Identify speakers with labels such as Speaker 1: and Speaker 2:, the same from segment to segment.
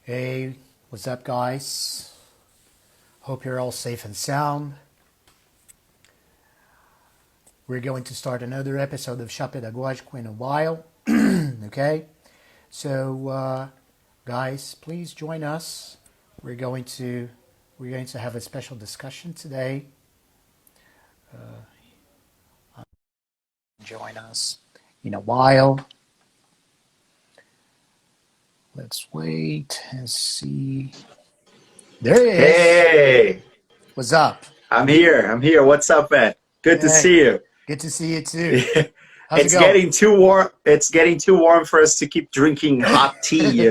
Speaker 1: Hey, what's up, guys? Hope you're all safe and sound. We're going to start another episode of Pedagógico in a while. Okay? So, guys, please join us. We're going to we're going to have a special discussion today. Join us in a while. Let's wait and see. There he is.
Speaker 2: Hey,
Speaker 1: What's up?
Speaker 2: I'm here. I'm here. What's up, man? Good to
Speaker 1: Hey,
Speaker 2: see you.
Speaker 1: good to see you too. How's it
Speaker 2: It's
Speaker 1: going?
Speaker 2: getting too warm. It's getting too warm for us to keep drinking hot tea.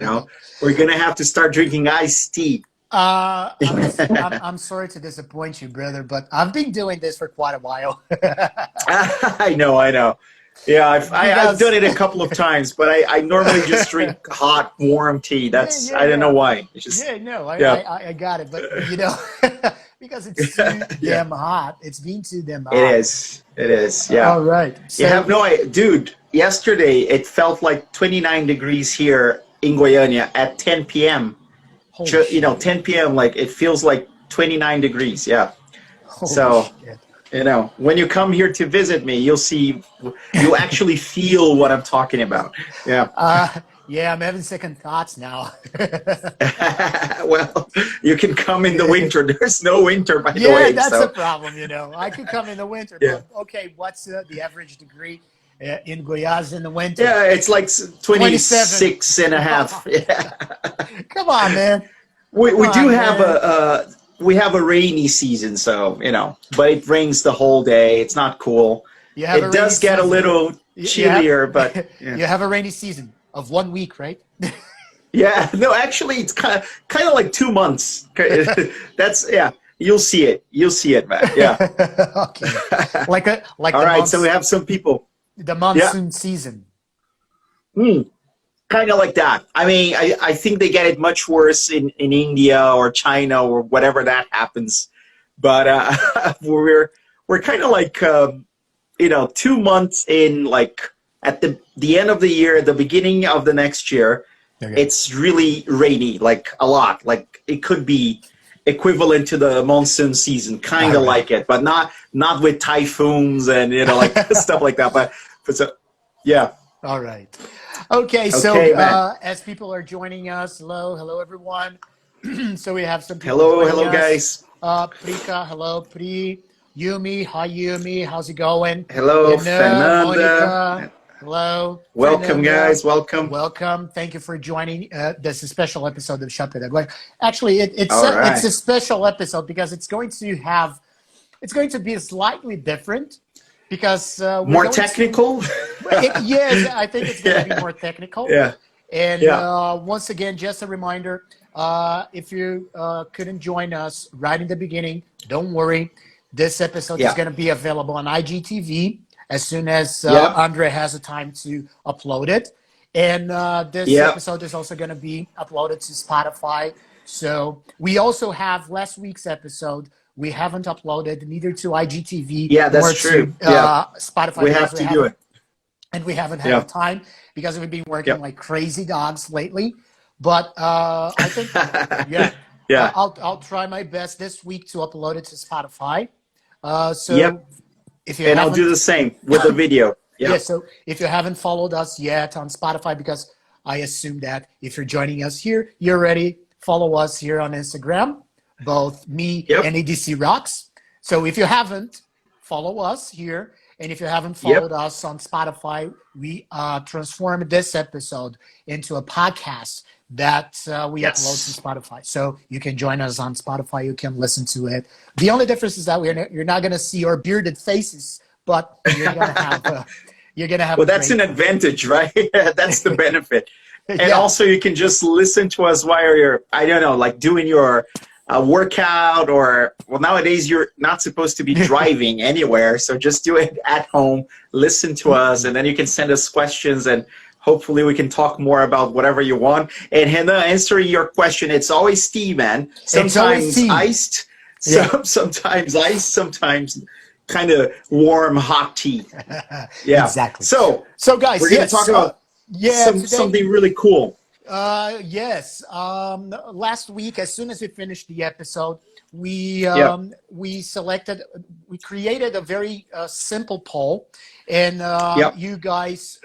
Speaker 2: We're gonna have to start drinking iced tea.
Speaker 1: I'm sorry to disappoint you, brother, but I've been doing this for quite a while.
Speaker 2: I know, I know. Yeah, I've done
Speaker 1: Because
Speaker 2: it a couple of times, but I normally just drink hot, warm tea.
Speaker 1: yeah,
Speaker 2: That's
Speaker 1: yeah,
Speaker 2: I don't know
Speaker 1: yeah,
Speaker 2: why. It's just
Speaker 1: yeah. No,
Speaker 2: yeah,
Speaker 1: I got it, but because it's too
Speaker 2: yeah.
Speaker 1: damn hot. It's been too damn
Speaker 2: It
Speaker 1: hot.
Speaker 2: is. It is. Yeah.
Speaker 1: All right.
Speaker 2: You have
Speaker 1: So
Speaker 2: no idea, dude. Yesterday it felt like 29 degrees here in Goiânia at 10 p.m.
Speaker 1: holy shit.
Speaker 2: 10 p.m. like it feels like 29 degrees. Yeah.
Speaker 1: Holy
Speaker 2: So,
Speaker 1: shit.
Speaker 2: when you come here to visit me, you'll actually feel what I'm talking about. Yeah.
Speaker 1: Yeah, I'm having second thoughts now.
Speaker 2: Well, you can come in the winter. There's no winter, by the
Speaker 1: Yeah,
Speaker 2: way.
Speaker 1: that's a
Speaker 2: So,
Speaker 1: problem. I could come in the winter,
Speaker 2: yeah.
Speaker 1: but okay, what's the average degree in Goiás in the winter?
Speaker 2: Yeah, it's like
Speaker 1: 27.
Speaker 2: 26 and a half. Yeah.
Speaker 1: Come on, man. Come
Speaker 2: We do
Speaker 1: on,
Speaker 2: have
Speaker 1: man.
Speaker 2: we have a rainy season, so but it rains the whole day. It's not cool.
Speaker 1: You have a
Speaker 2: It
Speaker 1: rainy
Speaker 2: does get a
Speaker 1: season.
Speaker 2: little
Speaker 1: You have
Speaker 2: chillier, but yeah,
Speaker 1: you have a rainy season of 1 week, right?
Speaker 2: yeah. No, actually, it's kind of like 2 months. That's yeah. You'll see it. You'll see it, man. Yeah.
Speaker 1: Okay. Like
Speaker 2: All right. So we have some people.
Speaker 1: the
Speaker 2: Yeah.
Speaker 1: monsoon season.
Speaker 2: Kind of like that. I mean, I think they get it much worse in India or China or whatever that happens. But we're kind of like 2 months in, like at the end of the year, the beginning of the next year,
Speaker 1: Okay.
Speaker 2: it's really rainy, like a lot. Like it could be equivalent to the monsoon season, kind
Speaker 1: All
Speaker 2: of
Speaker 1: right.
Speaker 2: like it, but not with typhoons and like stuff like that. But so yeah.
Speaker 1: All right. Okay, so
Speaker 2: Okay, man.
Speaker 1: as people are joining us, hello everyone. So we have some people
Speaker 2: Hello,
Speaker 1: joining
Speaker 2: hello,
Speaker 1: us.
Speaker 2: guys.
Speaker 1: Prika, hello, Pri. Yumi, hi Yumi, how's it going?
Speaker 2: Hello, Fernanda.
Speaker 1: Monica, hello.
Speaker 2: Welcome,
Speaker 1: Fernanda,
Speaker 2: guys. Welcome.
Speaker 1: welcome. Thank you for joining this special episode of Shut It. Actually,
Speaker 2: All
Speaker 1: it's
Speaker 2: right.
Speaker 1: a special episode because it's going to be slightly different because we're
Speaker 2: More
Speaker 1: going to
Speaker 2: technical?
Speaker 1: yes, I think it's going to be
Speaker 2: Yeah.
Speaker 1: more technical.
Speaker 2: Yeah.
Speaker 1: And
Speaker 2: Yeah.
Speaker 1: once again, just a reminder, if you couldn't join us right in the beginning, don't worry. This episode is
Speaker 2: Yeah.
Speaker 1: going to be available on IGTV as soon as
Speaker 2: Yeah.
Speaker 1: Andre has the time to upload it. And this
Speaker 2: Yeah.
Speaker 1: episode is also going to be uploaded to Spotify. So we also have last week's episode. We haven't uploaded neither to IGTV
Speaker 2: Yeah,
Speaker 1: nor
Speaker 2: that's
Speaker 1: to
Speaker 2: true. Yeah.
Speaker 1: Spotify
Speaker 2: We
Speaker 1: because
Speaker 2: have
Speaker 1: we
Speaker 2: to do
Speaker 1: haven't
Speaker 2: it.
Speaker 1: had the
Speaker 2: Yeah.
Speaker 1: time because we've been working
Speaker 2: Yep.
Speaker 1: like crazy dogs lately. But I think, yeah,
Speaker 2: Yeah.
Speaker 1: I'll try my best this week to upload it to Spotify.
Speaker 2: Yep.
Speaker 1: So if you
Speaker 2: And I'll do
Speaker 1: haven't,
Speaker 2: the same with the video.
Speaker 1: yeah,
Speaker 2: Yeah.
Speaker 1: so if you haven't followed us yet on Spotify, because I assume that if you're joining us here, you're already follow us here on Instagram, both me
Speaker 2: Yep.
Speaker 1: and ADC Rocks. So if you haven't, follow us here. And if you haven't followed
Speaker 2: Yep.
Speaker 1: us on Spotify, we transformed this episode into a podcast that we upload to
Speaker 2: Yes.
Speaker 1: Spotify. So you can join us on Spotify. You can listen to it. The only difference is that you're not going to see our bearded faces, but you're gonna have
Speaker 2: Well,
Speaker 1: a
Speaker 2: that's
Speaker 1: great
Speaker 2: an
Speaker 1: time.
Speaker 2: advantage, right? That's the benefit. And
Speaker 1: Yeah,
Speaker 2: also, you can just listen to us while you're, I don't know, like doing your workout or, well, nowadays you're not supposed to be driving anywhere. So just do it at home, listen to us, and then you can send us questions and hopefully we can talk more about whatever you want. And Hannah, answering your question, it's always tea, man.
Speaker 1: it's always
Speaker 2: Sometimes
Speaker 1: tea.
Speaker 2: iced,
Speaker 1: Yeah,
Speaker 2: sometimes iced, sometimes kind of warm, hot tea. Yeah.
Speaker 1: exactly.
Speaker 2: So
Speaker 1: So, guys,
Speaker 2: we're going to
Speaker 1: yes,
Speaker 2: talk about
Speaker 1: yeah, today
Speaker 2: something really cool.
Speaker 1: Yes. Last week, as soon as we finished the episode, we
Speaker 2: Yeah.
Speaker 1: we created a very simple poll, and
Speaker 2: Yep.
Speaker 1: you guys,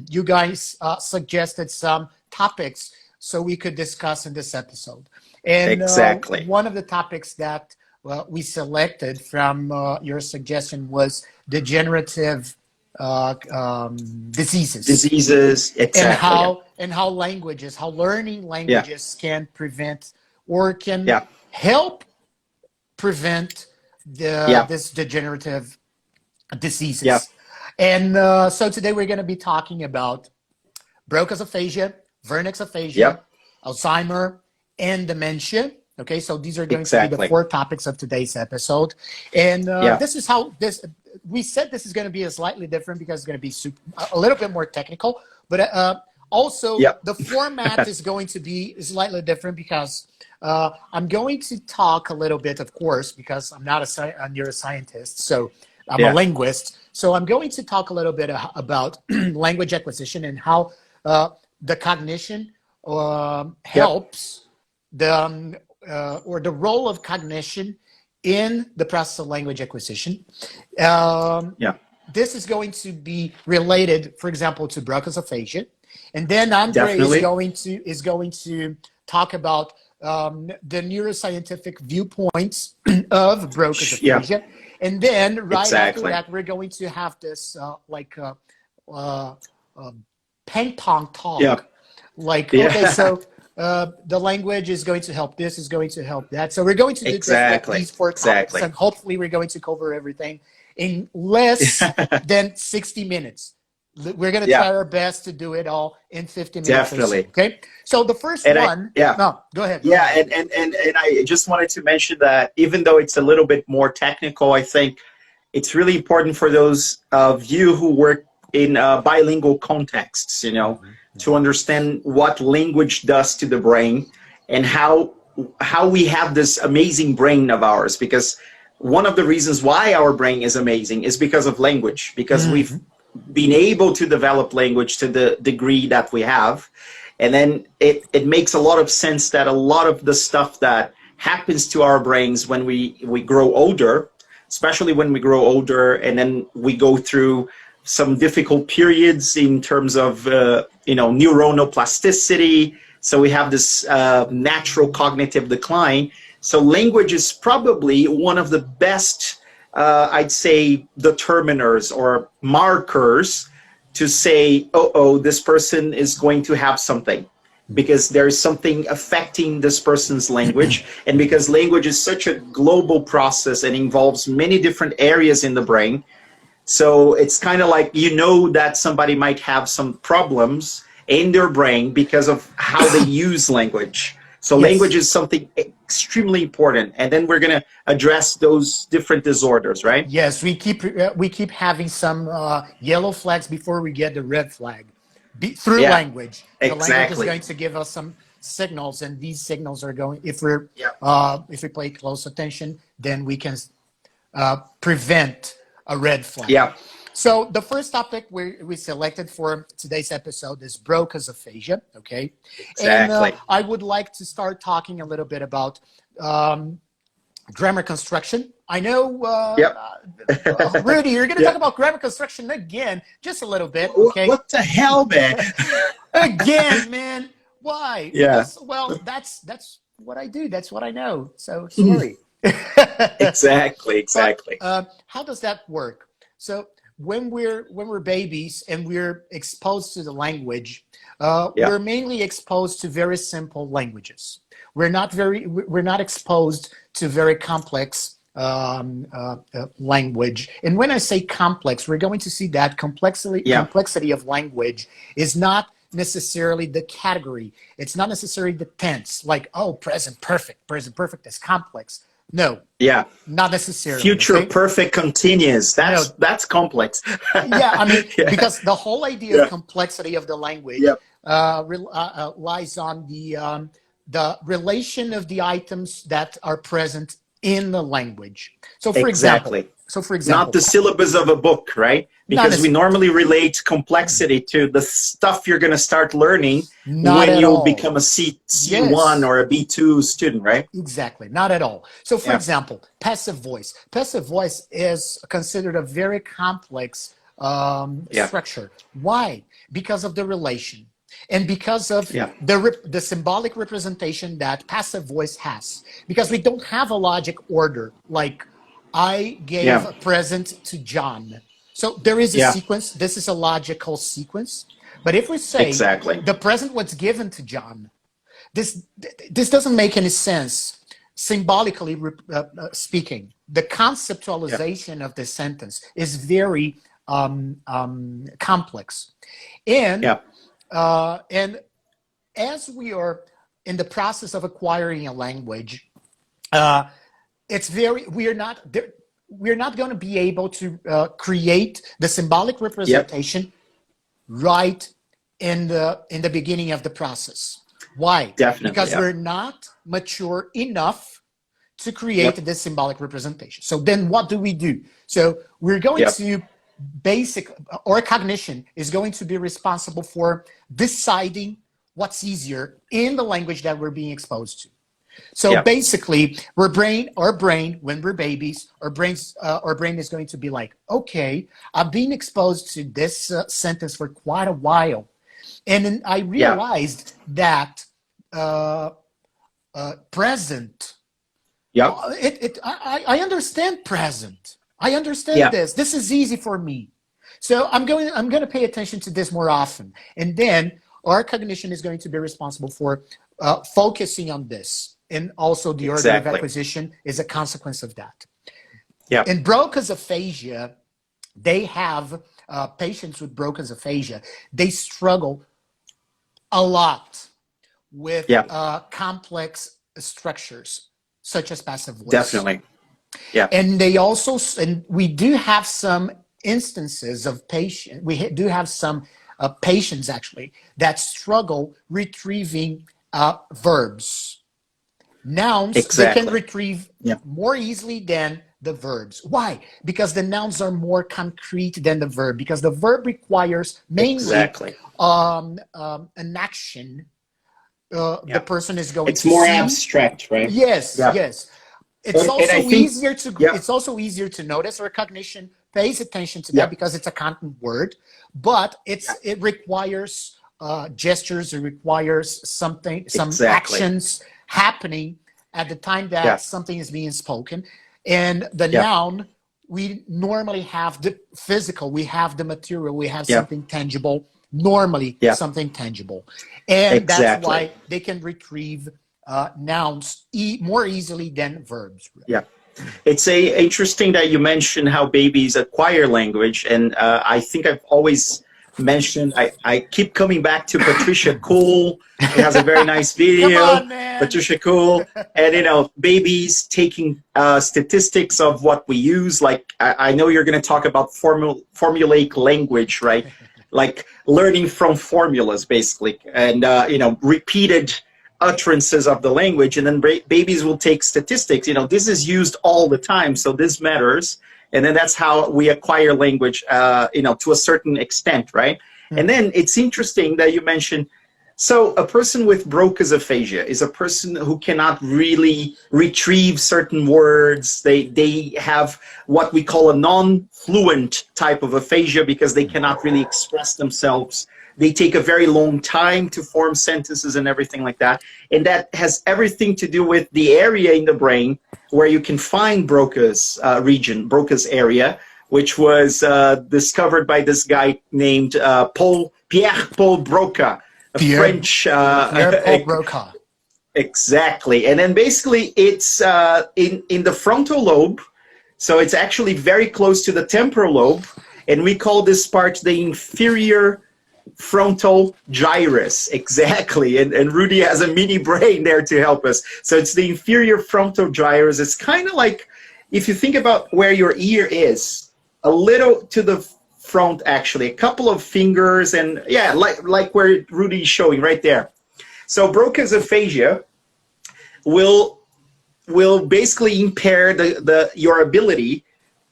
Speaker 1: you guys suggested some topics so we could discuss in this episode. And
Speaker 2: Exactly.
Speaker 1: one of the topics that we selected from your suggestion was degenerative diseases
Speaker 2: Diseases.
Speaker 1: and
Speaker 2: Exactly.
Speaker 1: how languages, how learning
Speaker 2: Yeah.
Speaker 1: languages can prevent or can
Speaker 2: Yeah.
Speaker 1: help prevent
Speaker 2: Yeah.
Speaker 1: this degenerative
Speaker 2: Yeah.
Speaker 1: diseases. And so today we're going to be talking about Broca's aphasia, Vernix aphasia,
Speaker 2: Yep.
Speaker 1: Alzheimer, and dementia. Okay, so these are going to be the
Speaker 2: Exactly.
Speaker 1: 4 topics of today's episode. And
Speaker 2: Yeah.
Speaker 1: this is how this, we said this is going to be a slightly different because it's going to be a little bit more technical, but also
Speaker 2: Yep.
Speaker 1: the format is going to be slightly different because I'm going to talk a little bit, of course, because I'm not a neuroscientist, so I'm a
Speaker 2: Yeah.
Speaker 1: linguist. So I'm going to talk a little bit about language acquisition and how the cognition helps the or the role of cognition in the process of language acquisition.
Speaker 2: Yeah.
Speaker 1: This is going to be related, for example, to Broca's aphasia, and then Andre
Speaker 2: Definitely.
Speaker 1: is going to talk about the neuroscientific viewpoints of Broca's
Speaker 2: Yeah.
Speaker 1: aphasia, and then right after
Speaker 2: Exactly.
Speaker 1: that, we're going to have this ping pong talk.
Speaker 2: Yeah.
Speaker 1: Like,
Speaker 2: Yeah.
Speaker 1: okay, so the language is going to help this, is going to help that. So we're going to do
Speaker 2: Exactly.
Speaker 1: these 4 topics,
Speaker 2: Exactly.
Speaker 1: and hopefully we're going to cover everything in less than 60 minutes. We're going to
Speaker 2: Yeah.
Speaker 1: try our best to do it all in 50 minutes. or so,
Speaker 2: Definitely.
Speaker 1: okay? So the first
Speaker 2: And
Speaker 1: one...
Speaker 2: yeah.
Speaker 1: No, go ahead. Go
Speaker 2: Yeah,
Speaker 1: ahead.
Speaker 2: and I just wanted to mention that even though it's a little bit more technical, I think it's really important for those of you who work in bilingual contexts, you know, to understand what language does to the brain and how we have this amazing brain of ours. Because one of the reasons why our brain is amazing is because of language, because we've been able to develop language to the degree that we have. And then it makes a lot of sense that a lot of the stuff that happens to our brains when we grow older, especially when we grow older and then we go through some difficult periods in terms of neuronal plasticity. So we have this natural cognitive decline. So language is probably one of the best, I'd say, determiners or markers to say, oh, this person is going to have something, because there's something affecting this person's language. And because language is such a global process and involves many different areas in the brain, so it's kind of like, that somebody might have some problems in their brain because of how they use language. So
Speaker 1: Yes.
Speaker 2: language is something extremely important. And then we're going to address those different disorders, right?
Speaker 1: Yes, we keep having some yellow flags before we get the red flag through
Speaker 2: Yeah,
Speaker 1: language. The language is
Speaker 2: exactly.
Speaker 1: going to give us some signals, and these signals are going. If we pay close attention, then we can prevent a red flag.
Speaker 2: Yeah.
Speaker 1: So the first topic we selected for today's episode is Broca's aphasia. Okay,
Speaker 2: Exactly.
Speaker 1: and I would like to start talking a little bit about grammar construction. I know, Rudy, you're going to
Speaker 2: Yeah.
Speaker 1: talk about grammar construction again, just a little bit. Okay,
Speaker 2: What the hell, man?
Speaker 1: again, man. Why?
Speaker 2: Yeah.
Speaker 1: Well, that's what I do. That's what I know. So sorry.
Speaker 2: Exactly.
Speaker 1: But, how does that work? So when we're babies and we're exposed to the language, we're mainly exposed to very simple languages. We're not exposed to very complex language. And when I say complex, we're going to see that complexity of language is not necessarily the category. It's not necessarily the tense, like, oh, present perfect. Present perfect is complex. No.
Speaker 2: Yeah.
Speaker 1: Not necessarily.
Speaker 2: Future perfect continuous. That's complex.
Speaker 1: Yeah, I mean, because the whole idea of complexity of the language lies on the relation of the items that are present in the language. So for
Speaker 2: Exactly. Not
Speaker 1: example,
Speaker 2: the syllabus of a book, right? Because we normally relate complexity to the stuff you're going to start learning
Speaker 1: not
Speaker 2: when
Speaker 1: at
Speaker 2: you
Speaker 1: all.
Speaker 2: become a C1
Speaker 1: Yes,
Speaker 2: or a B2 student, right?
Speaker 1: exactly. Not at all. So for
Speaker 2: Yeah.
Speaker 1: example, passive voice. Passive voice is considered a very complex
Speaker 2: Yeah.
Speaker 1: structure. Why? Because of the relation and because of
Speaker 2: Yeah.
Speaker 1: the symbolic representation that passive voice has. Because we don't have a logic order like I gave
Speaker 2: Yeah.
Speaker 1: a present to John. So there is a
Speaker 2: Yeah.
Speaker 1: sequence. This is a logical sequence. But if we say
Speaker 2: Exactly.
Speaker 1: the present was given to John, this this doesn't make any sense symbolically speaking. The
Speaker 2: Yeah.
Speaker 1: conceptualization of the sentence is very complex, and
Speaker 2: Yeah.
Speaker 1: and as we are in the process of acquiring a language, uh, it's very we're not going to be able to create the symbolic
Speaker 2: Yep.
Speaker 1: representation right in the beginning of the process. Why?
Speaker 2: Definitely.
Speaker 1: Because
Speaker 2: Yeah.
Speaker 1: we're not mature enough to create
Speaker 2: Yep.
Speaker 1: this symbolic representation. So then what do we do? So we're going
Speaker 2: Yep.
Speaker 1: to our cognition is going to be responsible for deciding what's easier in the language that we're being exposed to. So
Speaker 2: Yep.
Speaker 1: basically, our brain, when we're babies, our brain is going to be like, okay, I've been exposed to this sentence for quite a while, and then I
Speaker 2: Yeah.
Speaker 1: realized that present.
Speaker 2: Yep.
Speaker 1: I understand present. I understand
Speaker 2: Yeah.
Speaker 1: this. This is easy for me. So I'm going to pay attention to this more often, and then our cognition is going to be responsible for focusing on this, and also the order of
Speaker 2: Exactly.
Speaker 1: acquisition is a consequence of that.
Speaker 2: Yeah.
Speaker 1: In Broca's aphasia, they have patients with Broca's aphasia. They struggle a lot with
Speaker 2: Yeah.
Speaker 1: complex structures such as passive voice.
Speaker 2: Definitely. Yeah.
Speaker 1: And they also, and we do have some instances of patients, do have some patients actually that struggle retrieving verbs. Nouns, they can
Speaker 2: Exactly.
Speaker 1: retrieve
Speaker 2: Yeah.
Speaker 1: more easily than the verbs. Why? Because the nouns are more concrete than the verb, because the verb requires mainly
Speaker 2: Exactly.
Speaker 1: an action
Speaker 2: Yeah.
Speaker 1: the person is going
Speaker 2: It's
Speaker 1: to
Speaker 2: more
Speaker 1: see.
Speaker 2: abstract, right?
Speaker 1: Yes,
Speaker 2: Yeah.
Speaker 1: yes. It's
Speaker 2: And
Speaker 1: also
Speaker 2: I think,
Speaker 1: easier to
Speaker 2: yeah.
Speaker 1: it's also easier to notice. Our cognition pays attention to that
Speaker 2: Yeah.
Speaker 1: because it's a content word, but it requires gestures. It requires some
Speaker 2: Exactly.
Speaker 1: actions happening at the time that
Speaker 2: Yeah.
Speaker 1: something is being spoken. And the
Speaker 2: Yeah.
Speaker 1: noun, we normally have the physical, we have the material, we have
Speaker 2: Yeah.
Speaker 1: something tangible, normally
Speaker 2: Yeah.
Speaker 1: something tangible. And that's
Speaker 2: Exactly.
Speaker 1: why they can retrieve nouns more easily than verbs.
Speaker 2: Yeah. It's interesting that you mentioned how babies acquire language, and I think I've always mentioned, I keep coming back to Patricia Cool. It has a very nice
Speaker 1: Come
Speaker 2: video,
Speaker 1: on, man.
Speaker 2: Patricia Cool, and babies taking statistics of what we use. Like I know you're going to talk about formulaic language, right? Like learning from formulas, basically, and repeated utterances of the language, and then babies will take statistics. This is used all the time, so this matters, and then that's how we acquire language, to a certain extent, right?
Speaker 1: Mm-hmm.
Speaker 2: And then it's interesting that you mentioned. So a person with Broca's aphasia is a person who cannot really retrieve certain words. They have what we call a non-fluent type of aphasia because they cannot really express themselves. They take a very long time to form sentences and everything like that. And that has everything to do with the area in the brain where you can find Broca's region, Broca's area, which was discovered by this guy named Pierre-Paul Broca, a French...
Speaker 1: Pierre-Paul Broca.
Speaker 2: Exactly. And then basically it's in the frontal lobe. So it's actually very close to the temporal lobe. And we call this part the inferior frontal gyrus. Exactly. And Rudy has a mini brain there to help us. So it's the inferior frontal gyrus. It's kind of like, if you think about where your ear is, a little to the front, actually, a couple of fingers, and yeah, like where Rudy's showing right there. So Broca's aphasia will will basically impair your ability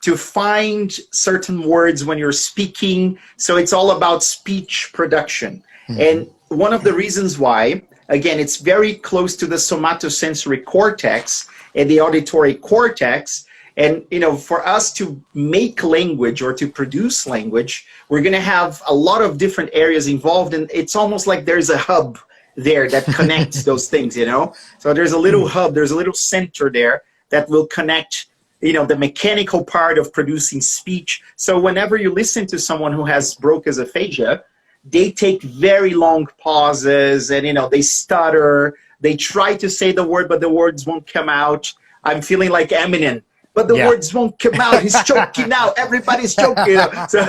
Speaker 2: to find certain words when you're speaking. So it's all about speech production. And one of the reasons why, again, it's very close to the somatosensory cortex and the auditory cortex. And, you know, for us to make language or to produce language, we're going to have a lot of different areas involved. And it's almost like there's a hub there that connects those things, you know? So there's a little hub, there's a little center there that will connect, you know, the mechanical part of producing speech. So whenever you listen to someone who has Broca's aphasia, they take very long pauses and, you know, they stutter, they try to say the word, but the words won't come out. I'm feeling like Eminem, but the words won't come out. He's choking now. Everybody's choking. You know? So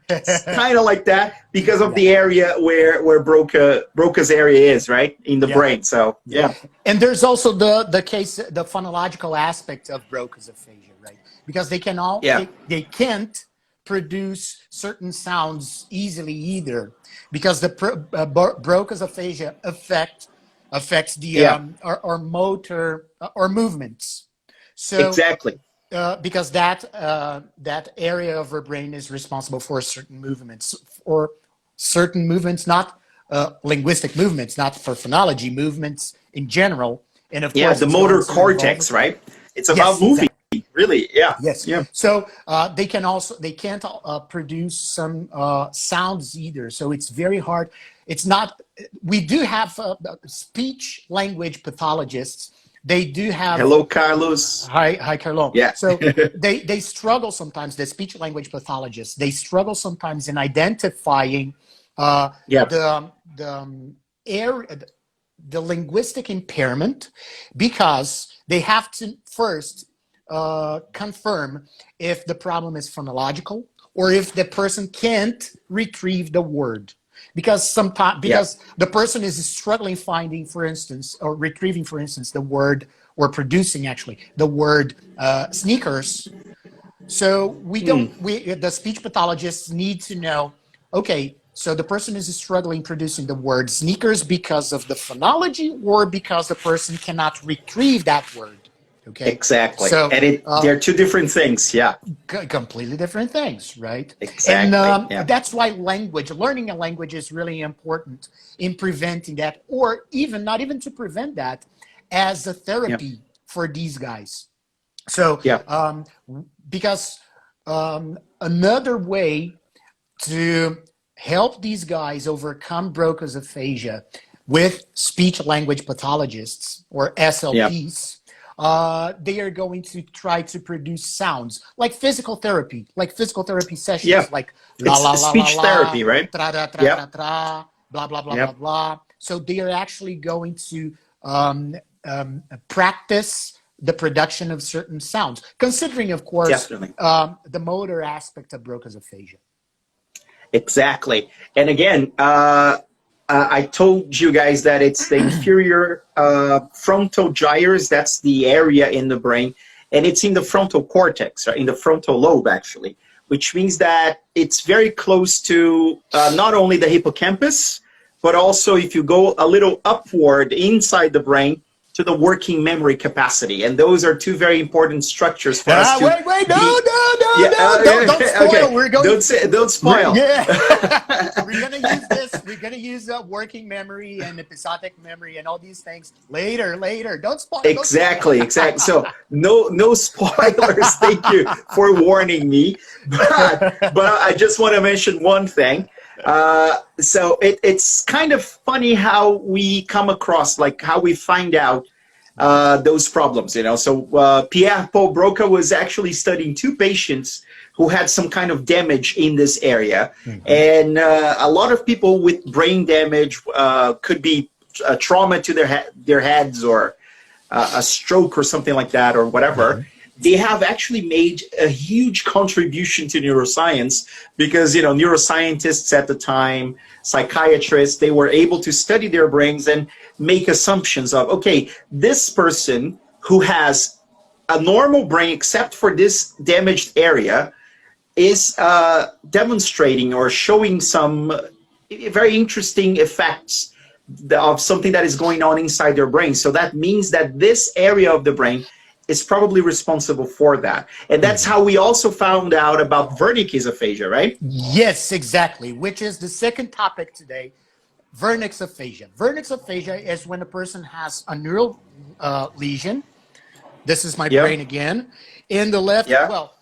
Speaker 2: it's kind of like that because of the area where Broca's area is, right, in the brain. So, yeah.
Speaker 1: And there's also the case, the phonological aspect of Broca's aphasia, right? Because they can all, they can't produce certain sounds easily either, because the Broca's aphasia affects the or motor or movements. So
Speaker 2: exactly.
Speaker 1: Because that area of our brain is responsible for certain movements, not linguistic movements, not for phonology, movements in general. And of course,
Speaker 2: the motor cortex, right? It's about moving. Exactly. Really,
Speaker 1: Yes. Yeah. So they can't produce some sounds either. So it's very hard. It's not. We do have speech language pathologists. They do have.
Speaker 2: Hello, Carlos.
Speaker 1: Hi, Carlos.
Speaker 2: Yeah.
Speaker 1: So they struggle sometimes. The speech language pathologists, they struggle sometimes in identifying the linguistic impairment, because they have to first confirm if the problem is phonological or if the person can't retrieve the word. Because the person is struggling finding, for instance, or retrieving, for instance, the word, or producing actually the word sneakers. So the speech pathologists need to know, okay, so the person is struggling producing the word sneakers because of the phonology or because the person cannot retrieve that word. Okay.
Speaker 2: Exactly. So, and they're two different things. Yeah.
Speaker 1: Completely different things, right?
Speaker 2: Exactly.
Speaker 1: And that's why learning a language is really important in preventing that, or even not even to prevent that, as a therapy for these guys. So, because another way to help these guys overcome Broca's aphasia with speech language pathologists or SLPs, they are going to try to produce sounds like physical therapy sessions, like la la la
Speaker 2: speech therapy, right?
Speaker 1: Tra tra tra tra tra, blah blah blah blah blah. So they are actually going to practice the production of certain sounds, considering, of course, the motor aspect of Broca's aphasia.
Speaker 2: Exactly, and again, I told you guys that it's the inferior frontal gyrus. That's the area in the brain, and it's in the frontal cortex, right? In the frontal lobe, actually, which means that it's very close to not only the hippocampus, but also if you go a little upward inside the brain to the working memory capacity. And those are two very important structures for us to...
Speaker 1: Wait, don't spoil.
Speaker 2: Okay.
Speaker 1: We're going
Speaker 2: don't spoil.
Speaker 1: We're going to use this. We're going to use working memory and episodic memory and all these things later. Don't spoil.
Speaker 2: Exactly. So no spoilers. Thank you for warning me. But I just want to mention one thing. So it's kind of funny how we come across, like how we find out those problems, you know. So Pierre-Paul Broca was actually studying two patients who had some kind of damage in this area. And a lot of people with brain damage could be trauma to their heads, or a stroke or something like that, or whatever. They have actually made a huge contribution to neuroscience, because, you know, neuroscientists at the time, psychiatrists, they were able to study their brains and make assumptions of, okay, this person who has a normal brain except for this damaged area is demonstrating or showing some very interesting effects of something that is going on inside their brain. So that means that this area of the brain is probably responsible for that. And that's how we also found out about Wernicke's aphasia, right?
Speaker 1: Yes, exactly, which is the second topic today, Wernicke's aphasia. Wernicke's aphasia is when a person has a neural lesion. This is my brain again. In the left, well,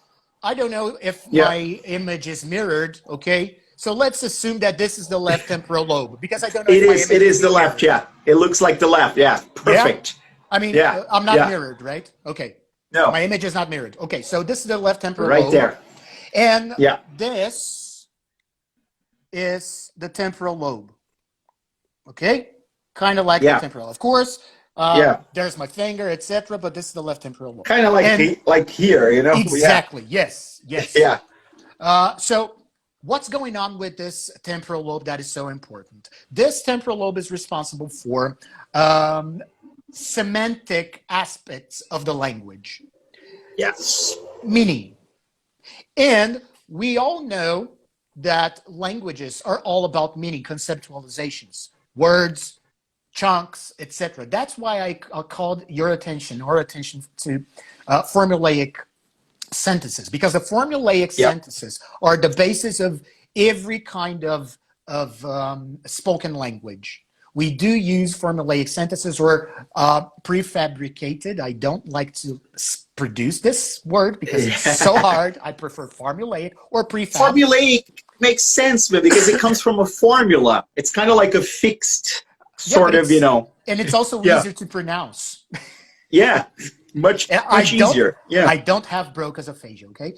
Speaker 1: I don't know if my image is mirrored, okay? So let's assume that this is the left temporal lobe, because I don't know if my image
Speaker 2: is the left, It looks like the left, Perfect.
Speaker 1: Yeah? I mean, I'm not mirrored, right? Okay.
Speaker 2: No.
Speaker 1: My image is not mirrored. Okay, so this is the left temporal
Speaker 2: lobe.
Speaker 1: Right
Speaker 2: there.
Speaker 1: And this is the temporal lobe. Okay? Kind of like the temporal. Of course, there's my finger, etc., but this is the left temporal lobe.
Speaker 2: Kind of like here, you know?
Speaker 1: Exactly. Yes.
Speaker 2: Yeah.
Speaker 1: So what's going on with this temporal lobe that is so important? This temporal lobe is responsible for semantic aspects of the language.
Speaker 2: Yes.
Speaker 1: Meaning. And we all know that languages are all about meaning, conceptualizations, words, chunks, etc. That's why I called our attention to formulaic sentences, because the formulaic sentences are the basis of every kind of spoken language. We do use formulaic sentences or prefabricated. I don't like to produce this word because it's so hard. I prefer formulaic or prefab.
Speaker 2: Formulaic makes sense because it comes from a formula. It's kind of like a fixed sort of, you know.
Speaker 1: And it's also easier to pronounce.
Speaker 2: Much easier.
Speaker 1: I don't have Broca's aphasia, okay?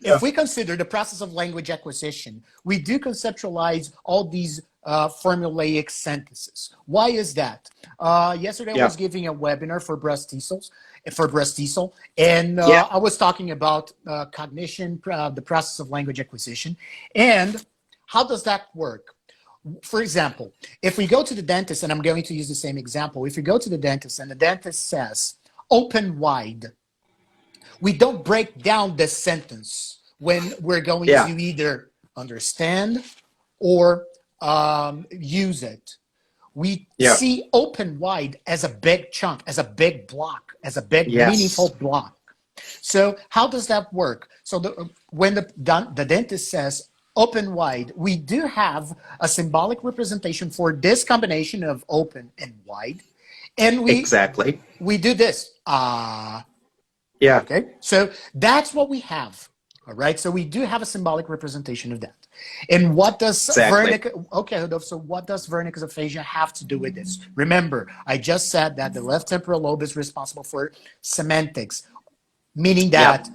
Speaker 1: If we consider the process of language acquisition, we do conceptualize all these formulaic sentences. Why is that? Yesterday I was giving a webinar for breast tissel, and I was talking about cognition, the process of language acquisition, and how does that work? For example, if we go to the dentist, and I'm going to use the same example, if we go to the dentist and the dentist says, open wide, we don't break down this sentence when we're going to either understand or use it. We see open wide as a big chunk, as a big block, as a big meaningful block. So how does that work? So when the dentist says open wide, we do have a symbolic representation for this combination of open and wide. And we do this. Okay. So that's what we have. All right. So we do have a symbolic representation of that. And what does Wernicke? Okay. So what does Wernicke's aphasia have to do with this? Remember, I just said that the left temporal lobe is responsible for semantics, meaning that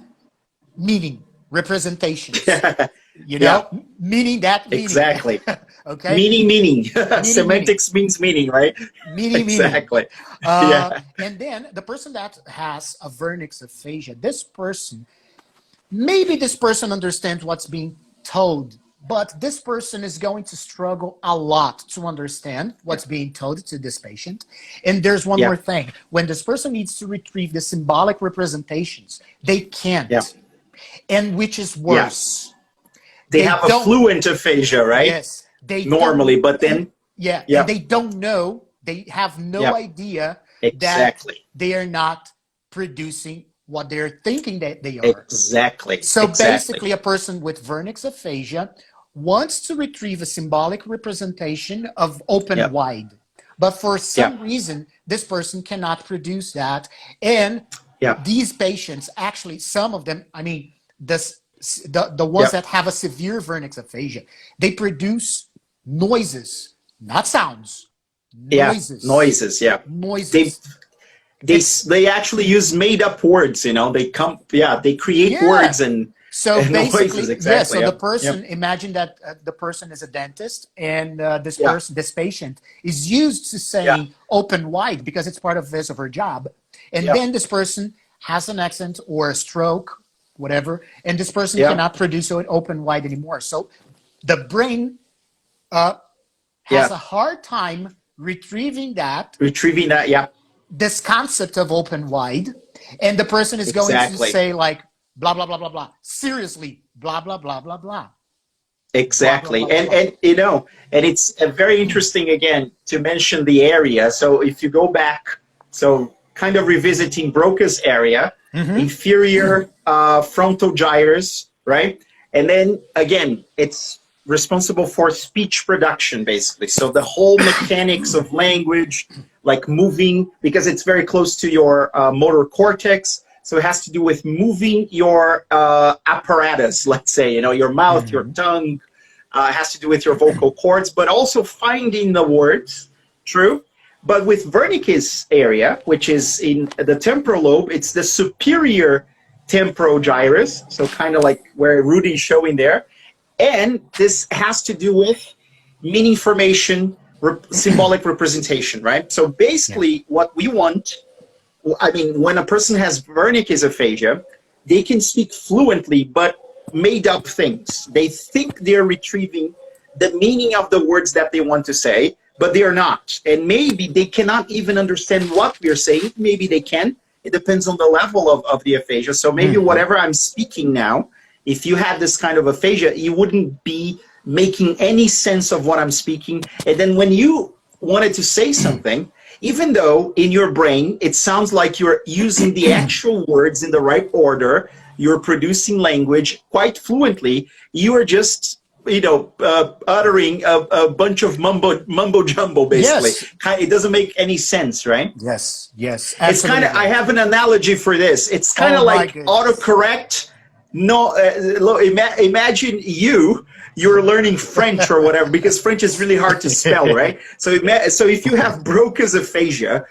Speaker 1: meaning representations. You know, meaning that meaning.
Speaker 2: Exactly.
Speaker 1: Okay.
Speaker 2: Meaning. Semantics means meaning, right?
Speaker 1: Meaning.
Speaker 2: Exactly.
Speaker 1: And then the person that has a Wernicke's aphasia, maybe this person understands what's being told, but this person is going to struggle a lot to understand what's being told to this patient. And there's one more thing. When this person needs to retrieve the symbolic representations, they can't. And which is worse.
Speaker 2: They have a fluent aphasia, right?
Speaker 1: Yes.
Speaker 2: Normally, but then...
Speaker 1: And they don't know, they have no idea that they are not producing what they're thinking that they are. So basically, a person with Wernicke's aphasia wants to retrieve a symbolic representation of open wide. But for some reason, this person cannot produce that. And these patients, actually, some of them, I mean, the ones that have a severe Wernicke's aphasia, they produce noises, not sounds. Noises.
Speaker 2: They actually use made up words, you know. They create words and
Speaker 1: basically
Speaker 2: noises.
Speaker 1: So the person, imagine that the person is a dentist, and this patient is used to saying open wide because it's part of his or her job, and then this person has an accent or a stroke, whatever, and this person cannot produce it open wide anymore. So the brain has a hard time retrieving that, this concept of open wide, and the person is going to say like blah blah blah blah blah, seriously blah blah blah blah blah.
Speaker 2: Exactly.
Speaker 1: Blah, blah.
Speaker 2: And you know, and it's very interesting again to mention the area. So if you go back, so kind of revisiting Broca's area, inferior frontal gyrus, right? And then again, it's responsible for speech production, basically. So the whole mechanics of language, like moving, because it's very close to your motor cortex. So it has to do with moving your apparatus, let's say, you know, your mouth, your tongue, has to do with your vocal cords, but also finding the words, true. But with Wernicke's area, which is in the temporal lobe, it's the superior temporal gyrus, so kind of like where Rudy's showing there. And this has to do with meaning formation, symbolic representation, right? So basically what we want, I mean, when a person has Wernicke's aphasia, they can speak fluently, but made up things. They think they're retrieving the meaning of the words that they want to say, but they are not. And maybe they cannot even understand what we're saying. Maybe they can. It depends on the level of the aphasia. So maybe whatever I'm speaking now, if you had this kind of aphasia, you wouldn't be making any sense of what I'm speaking. And then when you wanted to say something, even though in your brain it sounds like you're using the actual words in the right order, you're producing language quite fluently, you are just, you know, uttering a bunch of mumbo jumbo, basically.
Speaker 1: Yes.
Speaker 2: It doesn't make any sense, right?
Speaker 1: Yes, yes.
Speaker 2: It's kind of, I have an analogy for this. It's kind of like autocorrect. No, imagine you're learning French or whatever, because French is really hard to spell, right? So if you have Broca's aphasia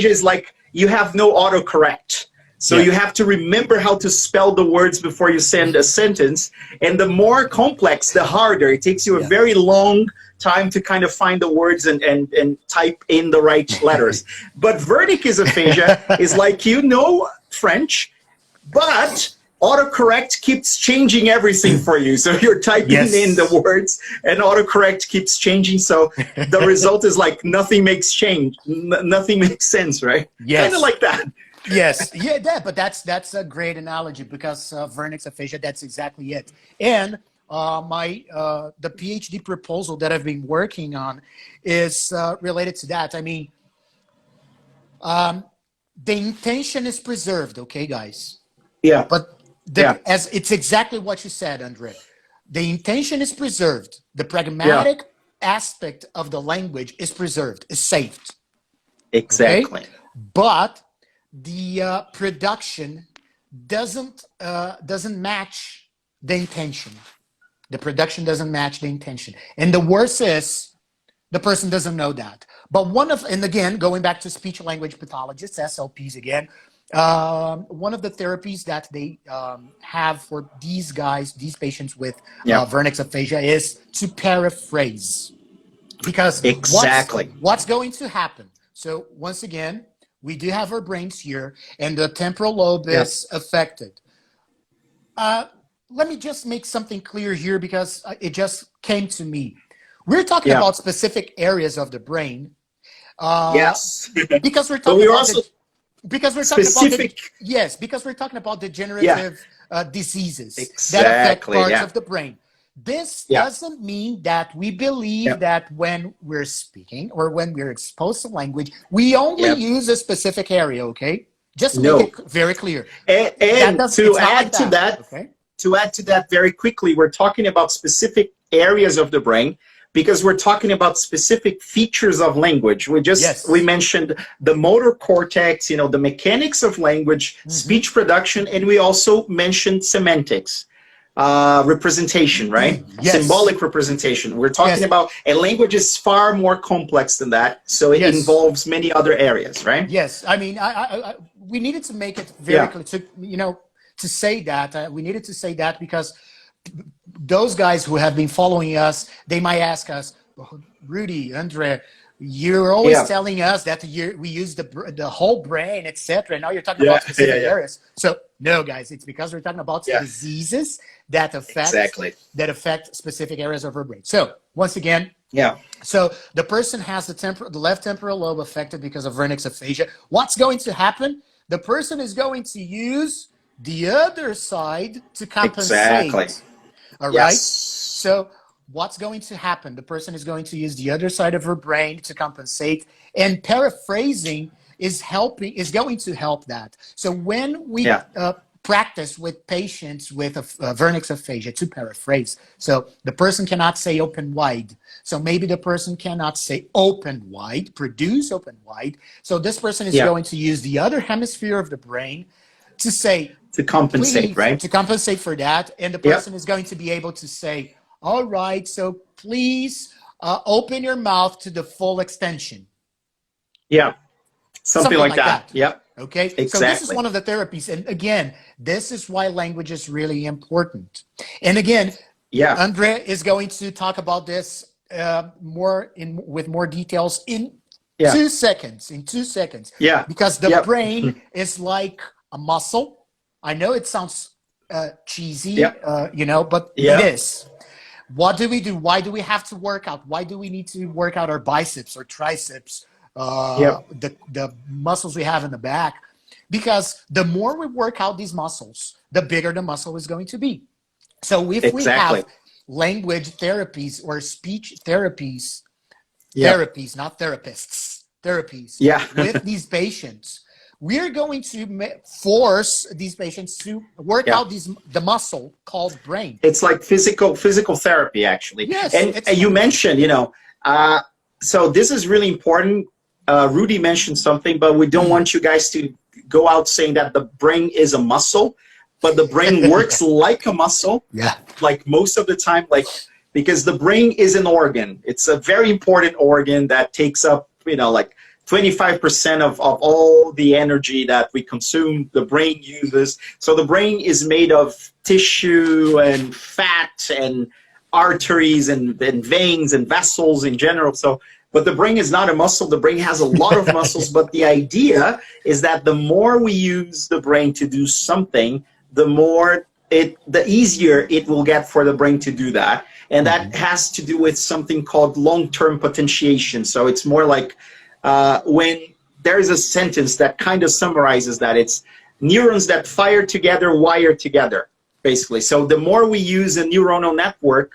Speaker 2: is like you have no autocorrect. So you have to remember how to spell the words before you send a sentence. And the more complex, the harder. It takes you a very long time to kind of find the words and type in the right letters. But Wernicke's aphasia is like, you know French, but autocorrect keeps changing everything for you. So you're typing in the words and autocorrect keeps changing. So the result is like nothing makes change. Nothing makes sense, right?
Speaker 1: Yes.
Speaker 2: Kind of like that.
Speaker 1: Yes, but that's a great analogy, because Wernicke's aphasia, that's exactly it. And the PhD proposal that I've been working on is related to that. I mean, the intention is preserved, okay, guys?
Speaker 2: Yeah.
Speaker 1: But as it's exactly what you said, Andre. The intention is preserved. The pragmatic aspect of the language is preserved, is saved.
Speaker 2: Exactly.
Speaker 1: Okay? But the production doesn't match the intention. The production doesn't match the intention. And the worst is the person doesn't know that. But and again, going back to speech language pathologists, SLPs again, one of the therapies that they have for these patients with Wernicke's aphasia is to paraphrase. Because what's going to happen? So once again, we do have our brains here, and the temporal lobe is affected. Let me just make something clear here, because it just came to me. We're talking about specific areas of the brain. Because we're talking because we're talking about degenerative diseases that affect parts of the brain. This doesn't mean that we believe that when we're speaking or when we're exposed to language, we only use a specific area, okay? Just make it very clear.
Speaker 2: And to add to that very quickly, we're talking about specific areas of the brain, because we're talking about specific features of language. We mentioned the motor cortex, you know, the mechanics of language, speech production, and we also mentioned semantics, representation, right? Symbolic representation. We're talking about, and language is far more complex than that, so it involves many other areas, right?
Speaker 1: Yes, I mean, we needed to make it very clear, to say that. We needed to say that because those guys who have been following us, they might ask us, Rudy, Andre, you're always telling us that we use the whole brain, etc. And now you're talking about specific areas. So no, guys, it's because we're talking about diseases that affect specific areas of our brain. So once again, so the person has the left temporal lobe affected because of Wernicke's aphasia. What's going to happen? The person is going to use the other side to compensate. All right. So what's going to happen? The person is going to use the other side of her brain to compensate, and paraphrasing is going to help that. So when we practice with patients with a vernix aphasia, to paraphrase, so the person cannot say open wide. So maybe the person cannot say open wide, produce open wide. So this person is going to use the other hemisphere of the brain to say,
Speaker 2: to compensate, right?
Speaker 1: To compensate for that. And the person is going to be able to say, all right, so please open your mouth to the full extension.
Speaker 2: Yeah. Something like that. Yep.
Speaker 1: Okay.
Speaker 2: Exactly.
Speaker 1: So this is one of the therapies. And again, this is why language is really important. And again, Andre is going to talk about this with more details in 2 seconds. In 2 seconds.
Speaker 2: Yeah.
Speaker 1: Because the brain is like a muscle. I know it sounds cheesy, but it is. What do we do? Why do we have to work out? Why do we need to work out our biceps or triceps, the muscles we have in the back? Because the more we work out these muscles, the bigger the muscle is going to be. So if we have language therapies or speech therapies, not therapists, therapies with these patients, we're going to force these patients to work out the muscle called brain.
Speaker 2: It's like physical therapy, actually.
Speaker 1: Yes.
Speaker 2: And you mentioned, so this is really important. Rudy mentioned something, but we don't want you guys to go out saying that the brain is a muscle, but the brain works like a muscle.
Speaker 1: Yeah.
Speaker 2: Like most of the time, because the brain is an organ. It's a very important organ that takes up, 25% of all the energy that we consume, the brain uses. So the brain is made of tissue and fat and arteries and veins and vessels in general. But the brain is not a muscle. The brain has a lot of muscles. But the idea is that the more we use the brain to do something, the easier it will get for the brain to do that. And that has to do with something called long-term potentiation. So it's more like, when there is a sentence that kind of summarizes that, it's neurons that fire together, wire together, basically. So the more we use a neuronal network,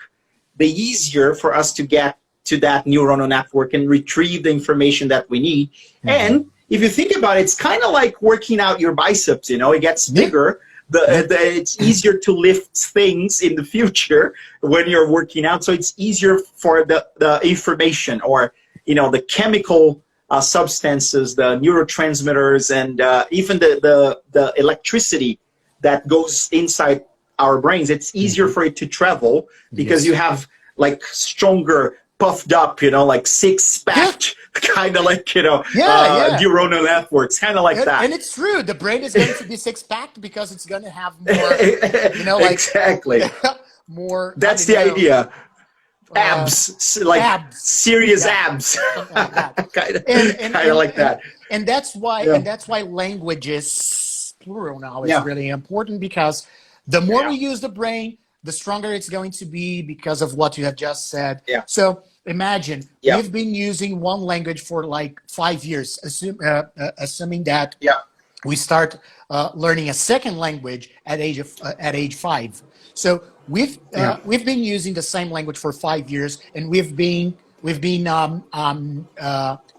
Speaker 2: the easier for us to get to that neuronal network and retrieve the information that we need. And if you think about it, it's kind of like working out your biceps, it gets bigger. It's easier to lift things in the future when you're working out. So it's easier for the information or, the chemical substances, the neurotransmitters, and even the electricity that goes inside our brains. It's easier for it to travel because you have stronger, puffed up, six-packed, kind of neuronal networks, kind of like that.
Speaker 1: And it's true. The brain is going to be six-packed because it's going to have more,
Speaker 2: exactly.
Speaker 1: more.
Speaker 2: That's the idea. Abs, serious abs.
Speaker 1: Like that.
Speaker 2: kind of like that.
Speaker 1: And that's why language is plural now is really important, because the more we use the brain, the stronger it's going to be because of what you have just said. So imagine we've been using one language for 5 years, assuming that we start learning a second language at age 5. So we've been using the same language for 5 years, and we've been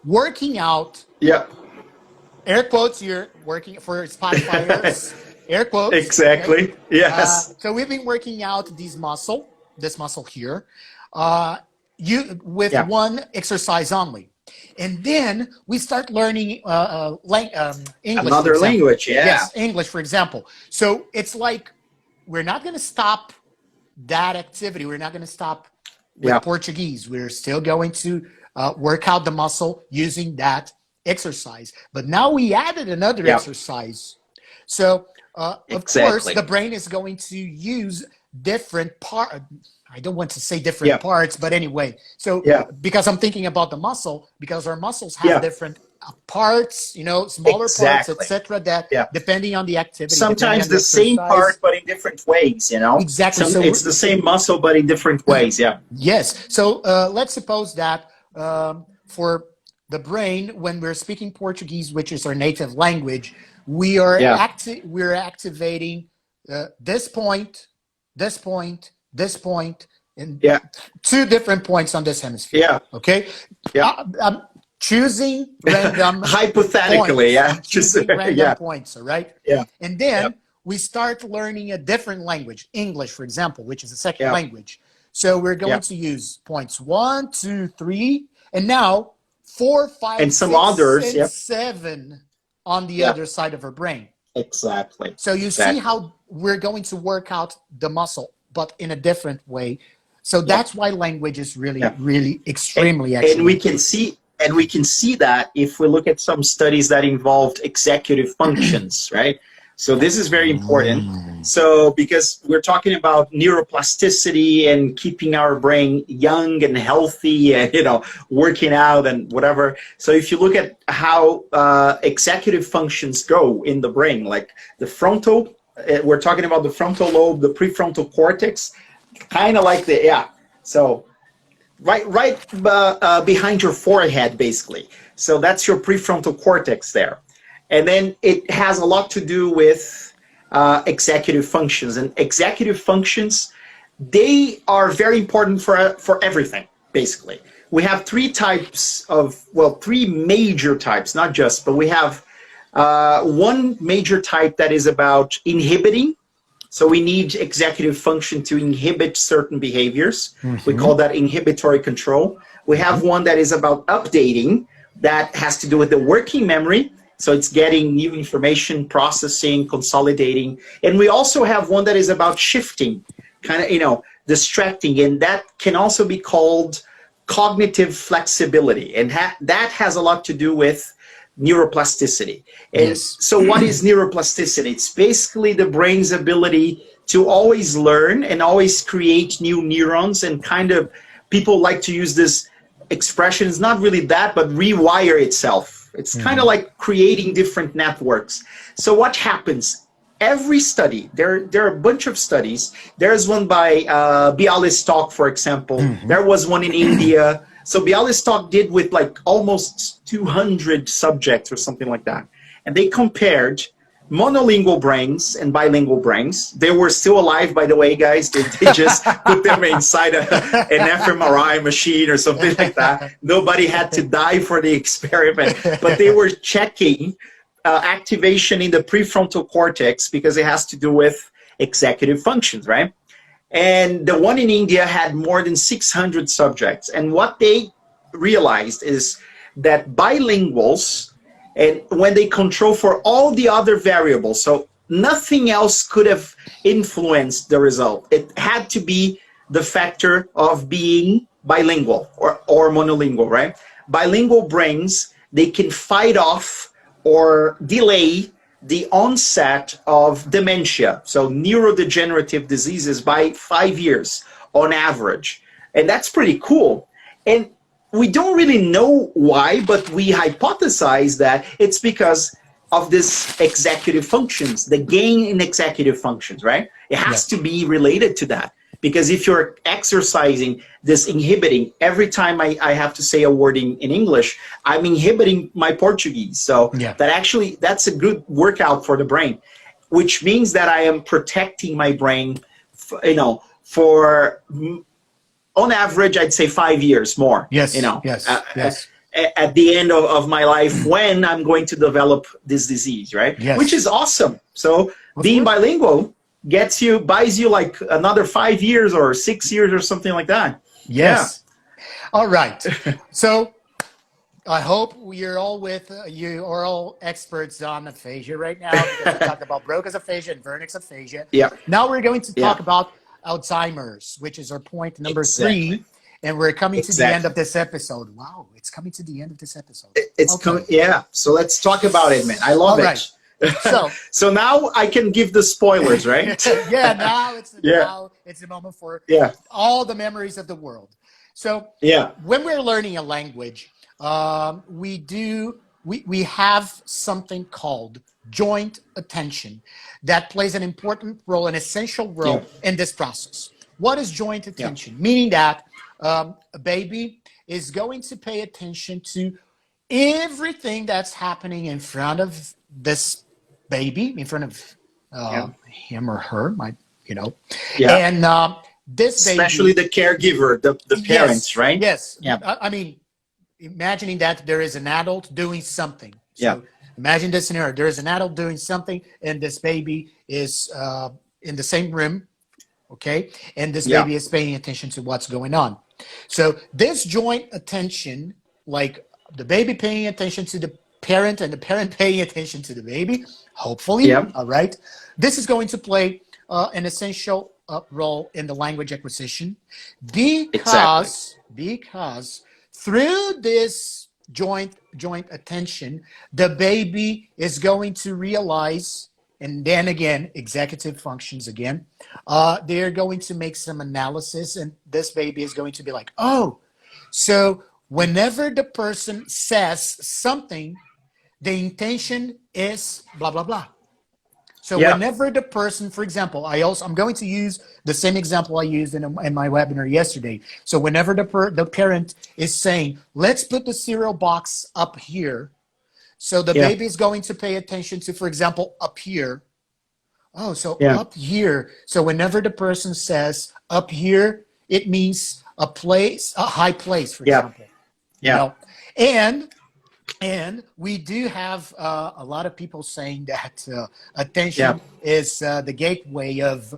Speaker 1: working out. Air quotes here, working for Spotifyers. Air quotes.
Speaker 2: Exactly. Okay? Yes.
Speaker 1: So we've been working out this muscle here, with one exercise only. And then we start learning English.
Speaker 2: Another language,
Speaker 1: Yes, English, for example. So it's like we're not going to stop that activity. We're not going to stop with Portuguese. We're still going to work out the muscle using that exercise. But now we added another exercise. So, of course, the brain is going to use different parts. I don't want to say different parts, but anyway. So, because I'm thinking about the muscle, because our muscles have different parts, smaller parts, etc. That depending on the activity.
Speaker 2: Sometimes the same part, but in different ways,
Speaker 1: Exactly.
Speaker 2: So it's the same muscle, but in different ways,
Speaker 1: Yes. So let's suppose that for the brain, when we're speaking Portuguese, which is our native language, we are we're activating this point, this point, this point, in
Speaker 2: Yeah.
Speaker 1: 2 different points on this hemisphere.
Speaker 2: Yeah.
Speaker 1: Okay.
Speaker 2: Yeah.
Speaker 1: I'm choosing random
Speaker 2: Hypothetically,
Speaker 1: points.
Speaker 2: yeah.
Speaker 1: I'm choosing random
Speaker 2: Yeah.
Speaker 1: points. All right.
Speaker 2: Yeah.
Speaker 1: And
Speaker 2: Yeah.
Speaker 1: then we start learning a different language, English, for example, which is a second
Speaker 2: Yeah.
Speaker 1: language. So we're
Speaker 2: Yeah.
Speaker 1: going to use points 1, 2, 3, and now 4, 5,
Speaker 2: And some
Speaker 1: 6,
Speaker 2: others.
Speaker 1: and
Speaker 2: Yep.
Speaker 1: 7 on the
Speaker 2: Yeah.
Speaker 1: other side of our brain.
Speaker 2: Exactly.
Speaker 1: So you see
Speaker 2: Exactly.
Speaker 1: how we're going to work out the muscle, but in a different way. So
Speaker 2: Yeah.
Speaker 1: that's why language is really,
Speaker 2: Yeah.
Speaker 1: really extremely
Speaker 2: And
Speaker 1: excellent.
Speaker 2: we can see that if we look at some studies that involved executive functions, right? So this is very important. So because we're talking about neuroplasticity and keeping our brain young and healthy and, working out and whatever. So if you look at how executive functions go in the brain, like the frontal, we're talking about the frontal lobe, the prefrontal cortex, kind of like so right behind your forehead, basically. So that's your prefrontal cortex there. And then it has a lot to do with executive functions. And executive functions, they are very important for everything, basically. We have 3 major types, not just, but we have one major type that is about inhibiting. So we need executive function to inhibit certain behaviors. We call that inhibitory control. We have one that is about updating, that has to do with the working memory. So it's getting new information, processing, consolidating. And we also have one that is about shifting, kind of, distracting. And that can also be called cognitive flexibility. And that has a lot to do with neuroplasticity. And
Speaker 1: Yes.
Speaker 2: so what is neuroplasticity? It's basically the brain's ability to always learn and always create new neurons, and kind of, people like to use this expression, it's not really that, but rewire itself. It's kind of like creating different networks. So what happens? Every study, there are a bunch of studies. There's one by Bialystok, for example. There was one in India. So Bialystok did with like almost 200 subjects or something like that. And they compared monolingual brains and bilingual brains. They were still alive, by the way, guys. They just put them inside an fMRI machine or something like that. Nobody had to die for the experiment. But they were checking activation in the prefrontal cortex, because it has to do with executive functions, right? And the one in India had more than 600 subjects. And what they realized is that bilinguals, and when they control for all the other variables, so nothing else could have influenced the result. It had to be the factor of being bilingual or monolingual, right? Bilingual brains, they can fight off or delay the onset of dementia, so neurodegenerative diseases, by 5 years on average. And that's pretty cool. And we don't really know why, but we hypothesize that it's because of this executive functions, the gain in executive functions, right? It has to be related to that. Because if you're exercising this inhibiting, every time I have to say a word in English, I'm inhibiting my Portuguese. So that's a good workout for the brain, which means that I am protecting my brain, for on average, I'd say 5 years more.
Speaker 1: Yes.
Speaker 2: At the end of my life, when I'm going to develop this disease, right?
Speaker 1: Yes.
Speaker 2: Which is awesome. So being bilingual buys you like another 5 years or 6 years or something like that.
Speaker 1: Yes. Yeah. All right. So I hope you are all experts on aphasia right now, because we talked about Broca's aphasia and Wernicke's aphasia.
Speaker 2: Yeah.
Speaker 1: Now we're going to talk about Alzheimer's, which is our point number 3. And we're coming to the end of this episode. Wow, it's coming to the end of this episode.
Speaker 2: It's coming. Yeah. So let's talk about it, man. I love it. So now I can give the spoilers, right?
Speaker 1: Now it's the moment for all the memories of the world. So when we're learning a language, we have something called joint attention that plays an important role, an essential role in this process. What is joint attention? Meaning that a baby is going to pay attention to everything that's happening in front of this baby, in front of him or her, and this baby,
Speaker 2: especially the caregiver, the parents,
Speaker 1: yes,
Speaker 2: right?
Speaker 1: yes.
Speaker 2: Yeah.
Speaker 1: I mean, imagining that there is an adult doing something. So
Speaker 2: Yeah.
Speaker 1: imagine this scenario: there is an adult doing something, and this baby is in the same room. Okay, and this
Speaker 2: Yeah.
Speaker 1: baby is paying attention to what's going on. So this joint attention, like the baby paying attention to the parent and the parent paying attention to the baby, hopefully,
Speaker 2: Yeah.
Speaker 1: all right, this is going to play an essential role in the language acquisition
Speaker 2: Exactly.
Speaker 1: because through this joint attention, the baby is going to realize, and then again, executive functions again, they're going to make some analysis, and this baby is going to be like, oh, so whenever the person says something, the intention is blah, blah, blah. So
Speaker 2: Yeah.
Speaker 1: whenever the person, for example, I'm going to use the same example I used in my webinar yesterday. So whenever the parent is saying, let's put the cereal box up here, so the
Speaker 2: Yeah.
Speaker 1: baby is going to pay attention to, for example, up here. Oh, so
Speaker 2: Yeah.
Speaker 1: up here. So whenever the person says up here, it means a place, a high place, for
Speaker 2: Yeah.
Speaker 1: example.
Speaker 2: Yeah.
Speaker 1: You know? And we do have a lot of people saying that attention is the gateway of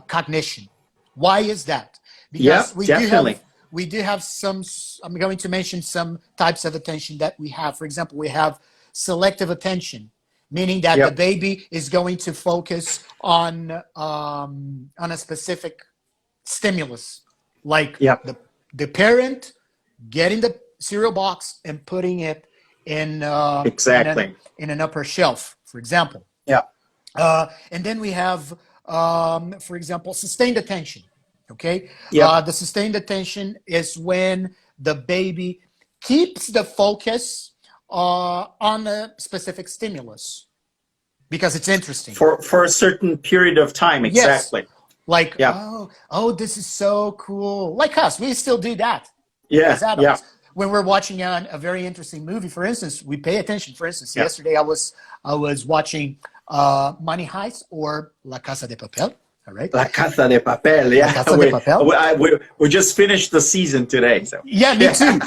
Speaker 1: cognition. Why is that?
Speaker 2: Yeah,
Speaker 1: Because
Speaker 2: definitely.
Speaker 1: we do have some. I'm going to mention some types of attention that we have. For example, we have selective attention, meaning that the
Speaker 2: Yep.
Speaker 1: baby is going to focus on a specific stimulus, like
Speaker 2: Yep.
Speaker 1: the parent getting the cereal box and putting it in
Speaker 2: Exactly.
Speaker 1: in an upper shelf, for example.
Speaker 2: Yeah.
Speaker 1: And then we have, for example, sustained attention. Okay,
Speaker 2: Yep.
Speaker 1: the sustained attention is when the baby keeps the focus on a specific stimulus because it's interesting.
Speaker 2: For a certain period of time,
Speaker 1: Yes.
Speaker 2: exactly.
Speaker 1: Like,
Speaker 2: Yeah.
Speaker 1: oh, this is so cool. Like us, we still do that
Speaker 2: Yeah.
Speaker 1: as adults.
Speaker 2: Yeah.
Speaker 1: When we're watching a very interesting movie, for instance, we pay attention. For instance,
Speaker 2: Yeah.
Speaker 1: yesterday I was watching Money Heist or La Casa de Papel. All right.
Speaker 2: La Casa de Papel. Yeah.
Speaker 1: Casa de Papel.
Speaker 2: We just finished the season today. So.
Speaker 1: Yeah, me too.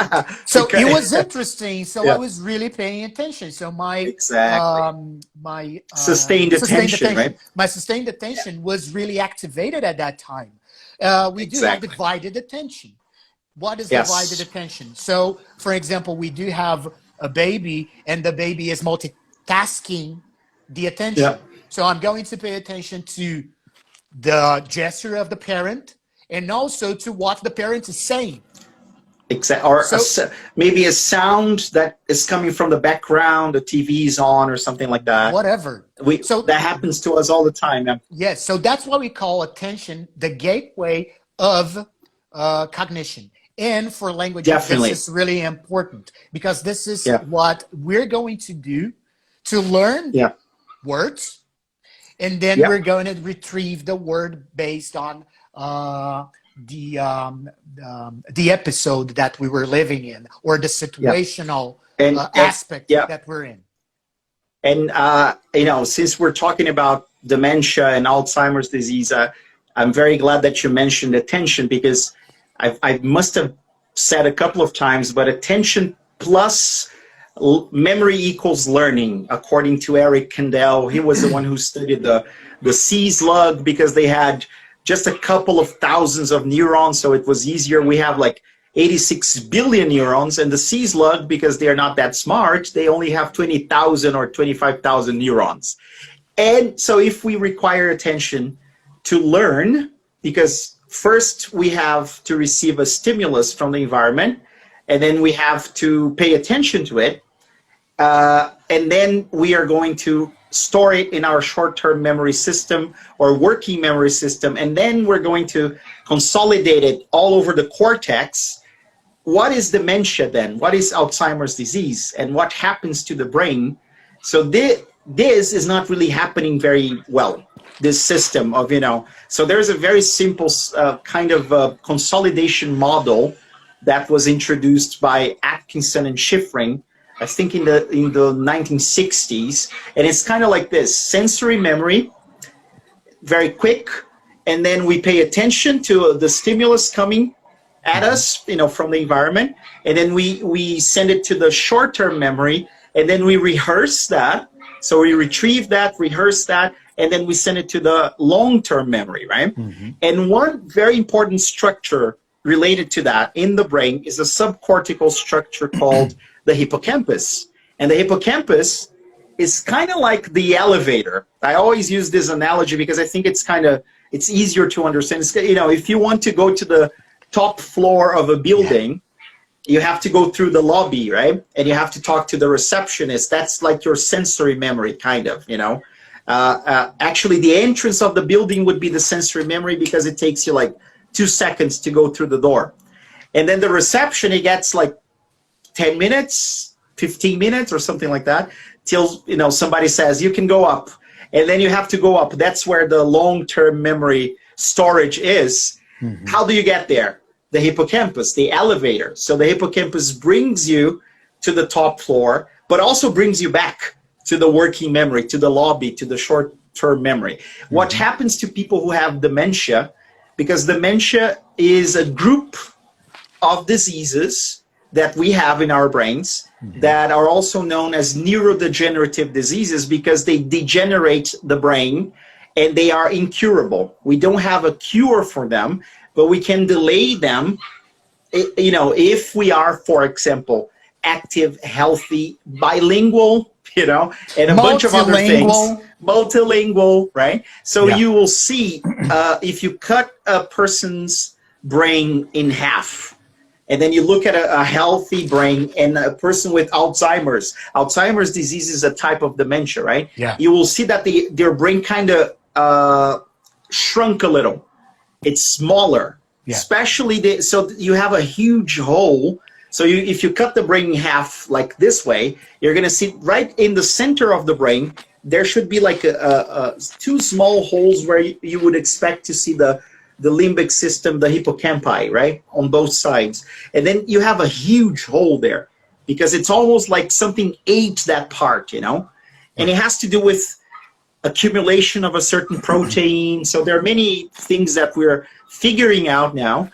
Speaker 1: So
Speaker 2: Okay.
Speaker 1: it was interesting. So
Speaker 2: Yeah.
Speaker 1: I was really paying attention. So
Speaker 2: Exactly.
Speaker 1: my
Speaker 2: Sustained attention, right?
Speaker 1: My sustained attention was really activated at that time. We do have
Speaker 2: Exactly.
Speaker 1: divided attention. What is
Speaker 2: Yes.
Speaker 1: divided attention? So, for example, we do have a baby, and the baby is multitasking the attention.
Speaker 2: Yeah.
Speaker 1: So I'm going to pay attention to the gesture of the parent and also to what the parent is saying.
Speaker 2: Exactly. Or
Speaker 1: So-
Speaker 2: maybe a sound that is coming from the background, the TV is on or something like that.
Speaker 1: Whatever.
Speaker 2: That happens to us all the time. Yeah.
Speaker 1: Yes, so that's what we call attention, the gateway of cognition. And for language,
Speaker 2: Definitely.
Speaker 1: this is really important because this is
Speaker 2: Yeah.
Speaker 1: what we're going to do to learn
Speaker 2: Yeah.
Speaker 1: words, and then
Speaker 2: Yeah.
Speaker 1: we're going to retrieve the word based on the episode that we were living in or the situational
Speaker 2: And
Speaker 1: aspect
Speaker 2: yeah.
Speaker 1: that we're in.
Speaker 2: And, since we're talking about dementia and Alzheimer's disease, I'm very glad that you mentioned attention because I must have said a couple of times, but attention plus memory equals learning, according to Eric Kandel. He was the one who studied the sea slug because they had just a couple of thousands of neurons, so it was easier. We have like 86 billion neurons, and the sea slug, because they are not that smart, they only have 20,000 or 25,000 neurons. And so if we require attention to learn, because first we have to receive a stimulus from the environment, and then we have to pay attention to it, and then we are going to store it in our short-term memory system or working memory system, and then we're going to consolidate it all over the cortex. What is dementia then? What is Alzheimer's disease? And what happens to the brain? So this is not really happening very well, this system of, so there's a very simple kind of consolidation model that was introduced by Atkinson and Shiffrin, I think in the 1960s. And it's kind of like this: sensory memory, very quick, and then we pay attention to the stimulus coming at us, you know, from the environment, and then we send it to the short-term memory, and then we rehearse that. So we retrieve that, rehearse that, and then we send it to the long-term memory, right? And one very important structure related to that in the brain is a subcortical structure called the hippocampus. And the hippocampus is kind of like the elevator. I always use this analogy because I think it's easier to understand. It's, you know, if you want to go to the top floor of a building, you have to go through the lobby, right? And you have to talk to the receptionist. That's like your sensory memory, kind of, you know. Actually, the entrance of the building would be the sensory memory because it takes you like 2 seconds to go through the door. And then the reception, it gets like 10 minutes, 15 minutes or something like that, till, you know, somebody says, you can go up. And then you have to go up. That's where the long-term memory storage is. How do you get there? The hippocampus, the elevator. So the hippocampus brings you to the top floor, but also brings you back to the working memory, to the lobby, to the short-term memory. What happens to people who have dementia, because dementia is a group of diseases that we have in our brains that are also known as neurodegenerative diseases because they degenerate the brain and they are incurable. We don't have a cure for them, but we can delay them, you know, if we are, for example, active, healthy, bilingual, you know, and a bunch of other things. Multilingual, right? So you will see if you cut a person's brain in half, and then you look at a healthy brain and a person with Alzheimer's. Alzheimer's disease is a type of dementia, right?
Speaker 1: Yeah.
Speaker 2: You will see that their brain kind of shrunk a little. It's smaller, especially so you have a huge hole. So if you cut the brain in half like this way, you're going to see right in the center of the brain, there should be like two small holes where you would expect to see the limbic system, the hippocampi, right, on both sides. And then you have a huge hole there because it's almost like something ate that part, you know, and it has to do with accumulation of a certain protein. So there are many things that we're figuring out now.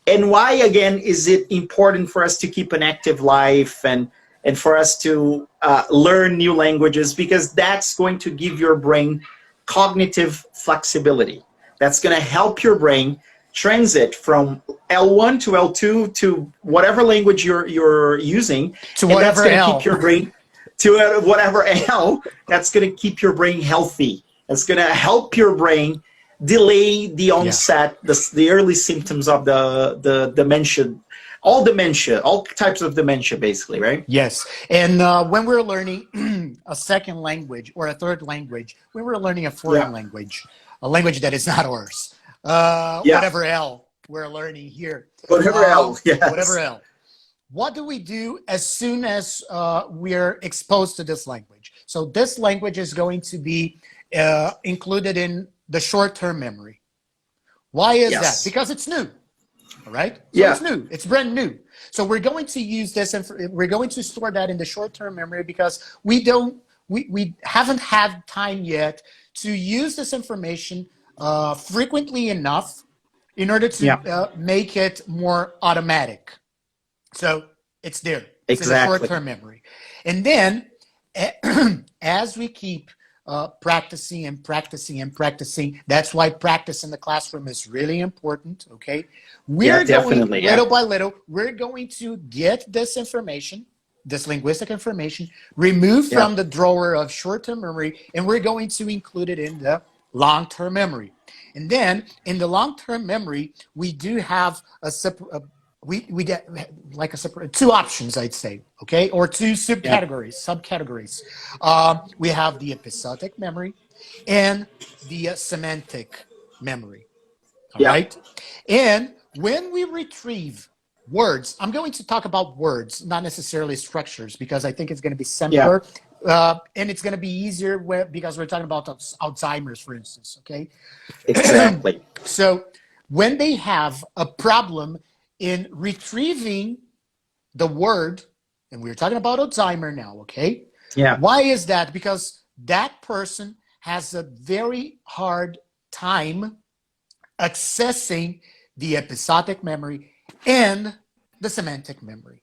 Speaker 2: And why, again, is it important for us to keep an active life and for us to learn new languages? Because that's going to give your brain cognitive flexibility. That's going to help your brain transit from L1 to L2 to whatever language you're using.
Speaker 1: To whatever
Speaker 2: that's going to
Speaker 1: L.
Speaker 2: keep your brain to whatever L. That's going to keep your brain healthy. That's going to help your brain delay the onset, the early symptoms of the dementia, all types of dementia, basically, right?
Speaker 1: Yes. And when we're learning a second language or a third language, when we're learning a foreign language, a language that is not ours, whatever L we're learning here.
Speaker 2: Whatever L, yes.
Speaker 1: Whatever L. What do we do as soon as we're exposed to this language? So this language is going to be included in the short-term memory. Why is that? Because it's new, all right? So it's new. It's brand new. So we're going to use this, and we're going to store that in the short-term memory because we haven't had time yet to use this information frequently enough in order to make it more automatic. So it's there. It's in the short-term memory. And then as we keep practicing and practicing and practicing, that's why practice in the classroom is really important, okay? We're going, little by little, we're going to get this information, this linguistic information, removed from the drawer of short-term memory, and we're going to include it in the long-term memory. And then in the long-term memory, we do have a separate, we get like a separate, two options, I'd say, okay? Or two subcategories. We have the episodic memory and the semantic memory, all right? And when we retrieve words, I'm going to talk about words, not necessarily structures, because I think it's going to be simpler and it's going to be easier because we're talking about Alzheimer's, for instance, okay?
Speaker 2: Exactly.
Speaker 1: So when they have a problem in retrieving the word, and we're talking about Alzheimer now, okay?
Speaker 2: Yeah.
Speaker 1: Why is that? Because that person has a very hard time accessing the episodic memory and the semantic memory.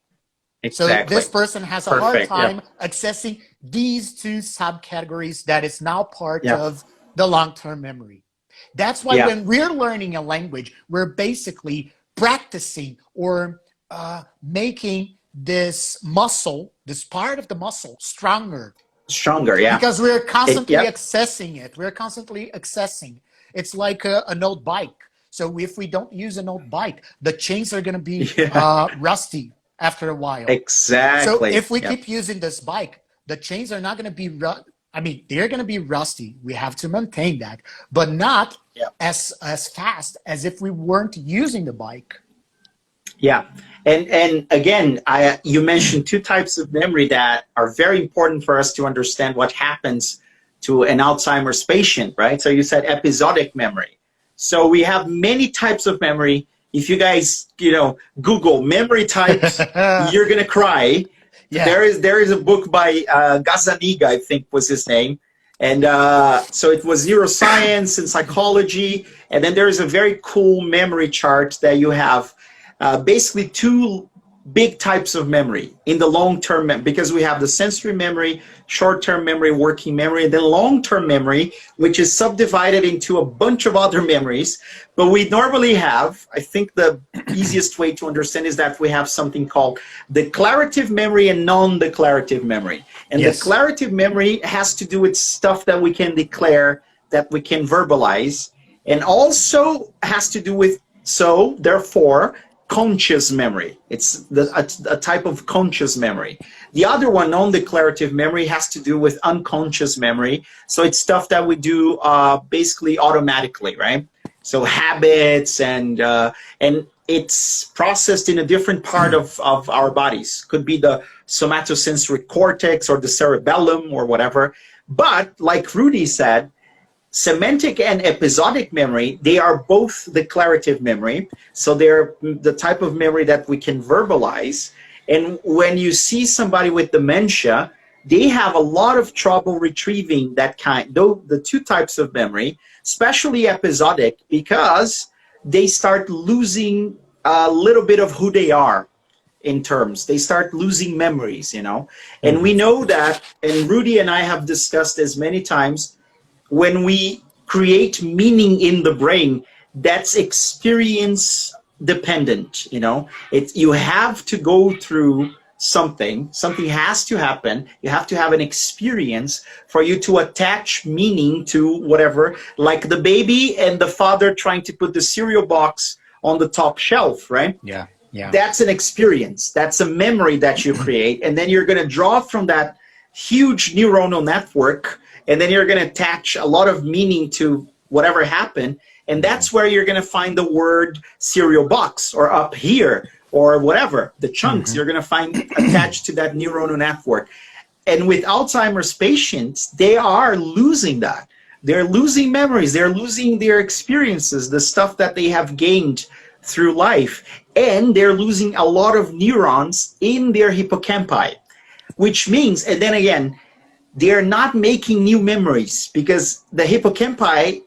Speaker 2: Exactly.
Speaker 1: So this person has a hard time accessing these two subcategories that is now part of the long-term memory. That's why when we're learning a language, we're basically practicing or making this muscle, this part of the muscle, stronger.
Speaker 2: Stronger, yeah.
Speaker 1: Because we're constantly accessing it. We're constantly accessing. It's like an old bike. So if we don't use an old bike, the chains are going to be rusty after a while.
Speaker 2: Exactly.
Speaker 1: So if we keep using this bike, the chains are not going to be, they're going to be rusty. We have to maintain that, but not as fast as if we weren't using the bike.
Speaker 2: Yeah. And again, you mentioned two types of memory that are very important for us to understand what happens to an Alzheimer's patient, right? So you said episodic memory. So we have many types of memory. If you guys, Google memory types, you're going to cry. Yeah. There is a book by Gazzaniga, I think was his name. And so it was neuroscience and psychology. And then there is a very cool memory chart that you have basically two big types of memory in the long-term because we have the sensory memory, short-term memory, working memory, and then long-term memory, which is subdivided into a bunch of other memories. But we normally have, I think the easiest way to understand is that we have something called declarative memory and non-declarative memory. And the declarative memory has to do with stuff that we can declare, that we can verbalize, and also has to do with, so therefore, conscious memory. It's a type of conscious memory. The other one, non-declarative memory, has to do with unconscious memory. So it's stuff that we do basically automatically, right? So habits and it's processed in a different part of our bodies. Could be the somatosensory cortex or the cerebellum or whatever. But like Rudy said, semantic and episodic memory, they are both declarative memory. So they're the type of memory that we can verbalize. And when you see somebody with dementia, they have a lot of trouble retrieving that kind, though the two types of memory, especially episodic, because they start losing a little bit of who they are in terms. They start losing memories, And we know that, and Rudy and I have discussed this many times, when we create meaning in the brain, that's experience dependent, you have to go through something has to happen. You have to have an experience for you to attach meaning to whatever, like the baby and the father trying to put the cereal box on the top shelf, right?
Speaker 1: Yeah.
Speaker 2: That's an experience. That's a memory that you create. And then you're going to draw from that huge neuronal network. And then you're going to attach a lot of meaning to whatever happened. And that's where you're going to find the word cereal box or up here or whatever. The chunks you're going to find attached to that neuronal network. And with Alzheimer's patients, they are losing that. They're losing memories. They're losing their experiences, the stuff that they have gained through life. And they're losing a lot of neurons in their hippocampi, which means, and then again, they're not making new memories because the hippocampi,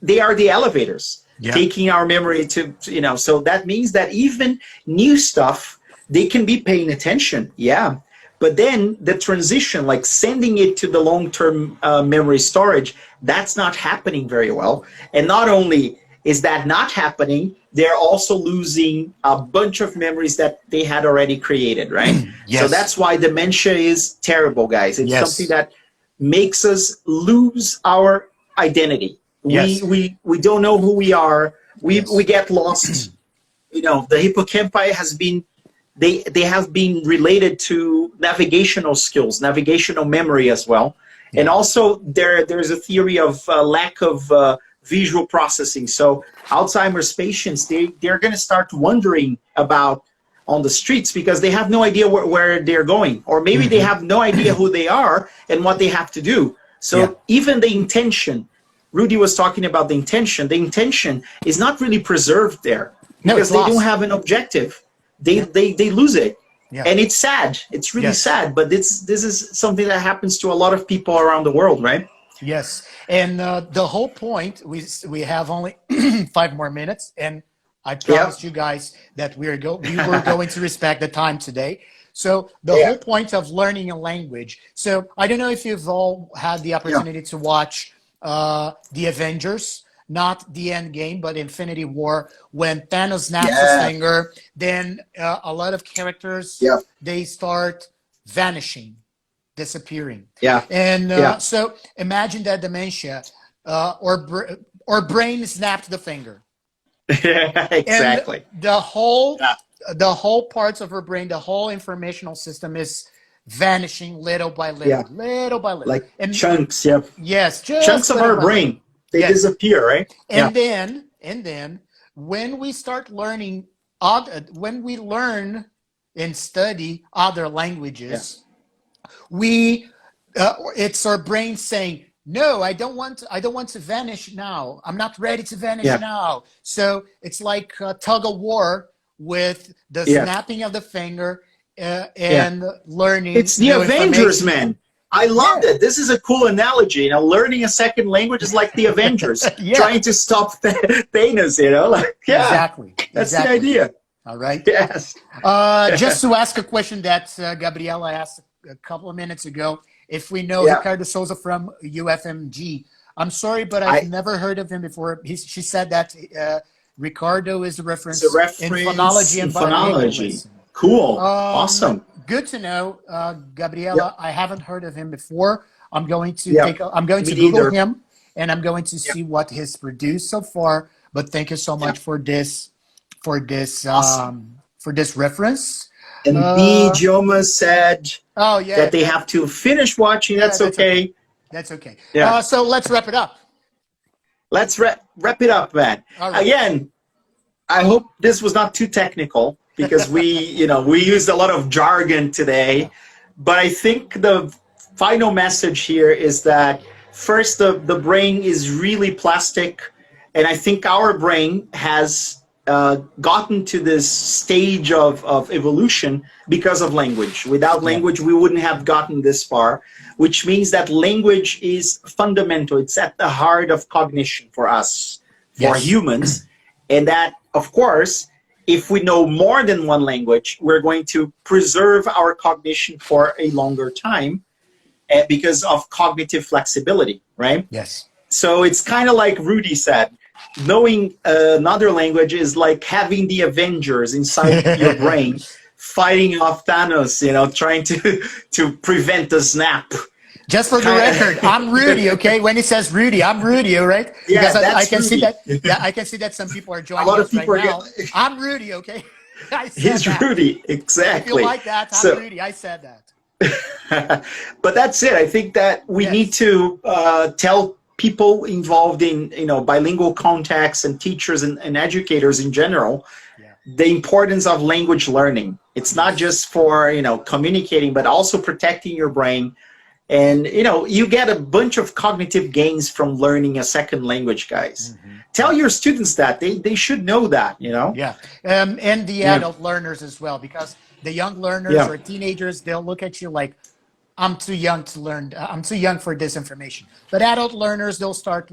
Speaker 2: they are the elevators taking our memory to, so that means that even new stuff, they can be paying attention. Yeah. But then the transition, like sending it to the long-term memory storage, that's not happening very well. And not only is that not happening, they're also losing a bunch of memories that they had already created, right? So that's why dementia is terrible, guys. It's something that makes us lose our identity. We don't know who we are. We get lost. The hippocampi has been, they have been related to navigational skills, navigational memory as well. And also there's a theory of lack of visual processing. So Alzheimer's patients, they're going to start wondering about on the streets because they have no idea where they're going, or maybe they have no idea who they are and what they have to do. So even the intention, Rudy was talking about the intention is not really preserved there because they don't have an objective. They lose it. And it's sad. It's really sad, but this is something that happens to a lot of people around the world, right?
Speaker 1: Yes, and the whole point, we have only 5 more minutes, and I promised you guys that we were going to respect the time today. So the whole point of learning a language. So I don't know if you've all had the opportunity to watch The Avengers, not the End Game, but Infinity War, when Thanos snaps his finger, then a lot of characters, they start vanishing, disappearing. And so imagine that dementia or brain snapped the finger.
Speaker 2: Exactly.
Speaker 1: And the whole parts of her brain, the whole informational system is vanishing little by little, little by little.
Speaker 2: Like
Speaker 1: and,
Speaker 2: chunks,
Speaker 1: Yes, just
Speaker 2: chunks of our brain. They disappear, right?
Speaker 1: And then when we start learning, when we learn and study other languages, it's our brain saying, no, I don't want to vanish now. I'm not ready to vanish now. So it's like a tug of war with the snapping of the finger and learning.
Speaker 2: It's the Avengers, man. I love it. This is a cool analogy. You know, learning a second language is like the Avengers trying to stop Thanos. You know, like
Speaker 1: exactly.
Speaker 2: That's the idea.
Speaker 1: All right.
Speaker 2: Yes.
Speaker 1: Just to ask a question that Gabriela asked a couple of minutes ago. If we know Ricardo Souza from UFMG, I'm sorry, but I've never heard of him before. She said that Ricardo is a reference, in phonology and
Speaker 2: phonology. Cool. Awesome.
Speaker 1: Good to know, Gabriela. I haven't heard of him before. I'm going to I'm going to Google him, and I'm going to see what he's produced so far. But thank you so much for this reference.
Speaker 2: And B. Joma said that they have to finish watching. That's okay.
Speaker 1: That's okay.
Speaker 2: Yeah.
Speaker 1: So let's wrap it up.
Speaker 2: Let's wrap it up, man. Right. Again, I hope this was not too technical because we used a lot of jargon today. But I think the final message here is that first, the brain is really plastic. And I think our brain has gotten to this stage of evolution because of language. Without language, we wouldn't have gotten this far, which means that language is fundamental. It's at the heart of cognition for us, for humans. And that, of course, if we know more than one language, we're going to preserve our cognition for a longer time because of cognitive flexibility, right?
Speaker 1: Yes.
Speaker 2: So it's kind of like Rudy said, knowing another language is like having the Avengers inside your brain fighting off Thanos, trying to prevent the snap.
Speaker 1: Just for the record, I'm Rudy, okay? When he says Rudy, I'm Rudy, all right?
Speaker 2: Yeah,
Speaker 1: because
Speaker 2: I
Speaker 1: can
Speaker 2: Rudy.
Speaker 1: See that. Yeah, I can see that some people are joining us right now. I'm Rudy, okay?
Speaker 2: He's Rudy, exactly.
Speaker 1: If you like that, I'm Rudy. I said that.
Speaker 2: But that's it. I think that we need to tell people involved in bilingual contexts and teachers and educators in general the importance of language learning. It's not just for communicating, but also protecting your brain. And you get a bunch of cognitive gains from learning a second language, guys. Tell your students that they should know that.
Speaker 1: And the adult learners as well, because the young learners or teenagers, they'll look at you like, I'm too young to learn. I'm too young for this information. But adult learners, they'll start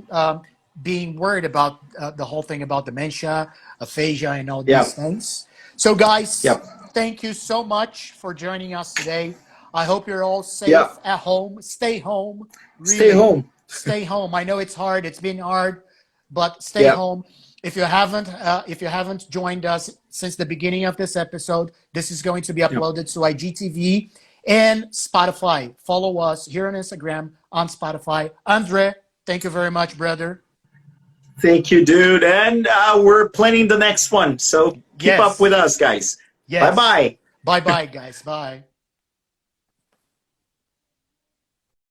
Speaker 1: being worried about the whole thing about dementia, aphasia, and all these things. So, guys, thank you so much for joining us today. I hope you're all safe at home. Stay home. Really,
Speaker 2: stay home.
Speaker 1: Stay home. I know it's hard. It's been hard, but stay home. If you haven't joined us since the beginning of this episode, this is going to be uploaded to IGTV and Spotify. Follow us here on Instagram, on Spotify. Andre, thank you very much, brother.
Speaker 2: Thank you, dude. And we're planning the next one. So keep up with us, guys. Bye-bye.
Speaker 1: Bye-bye, guys. Bye.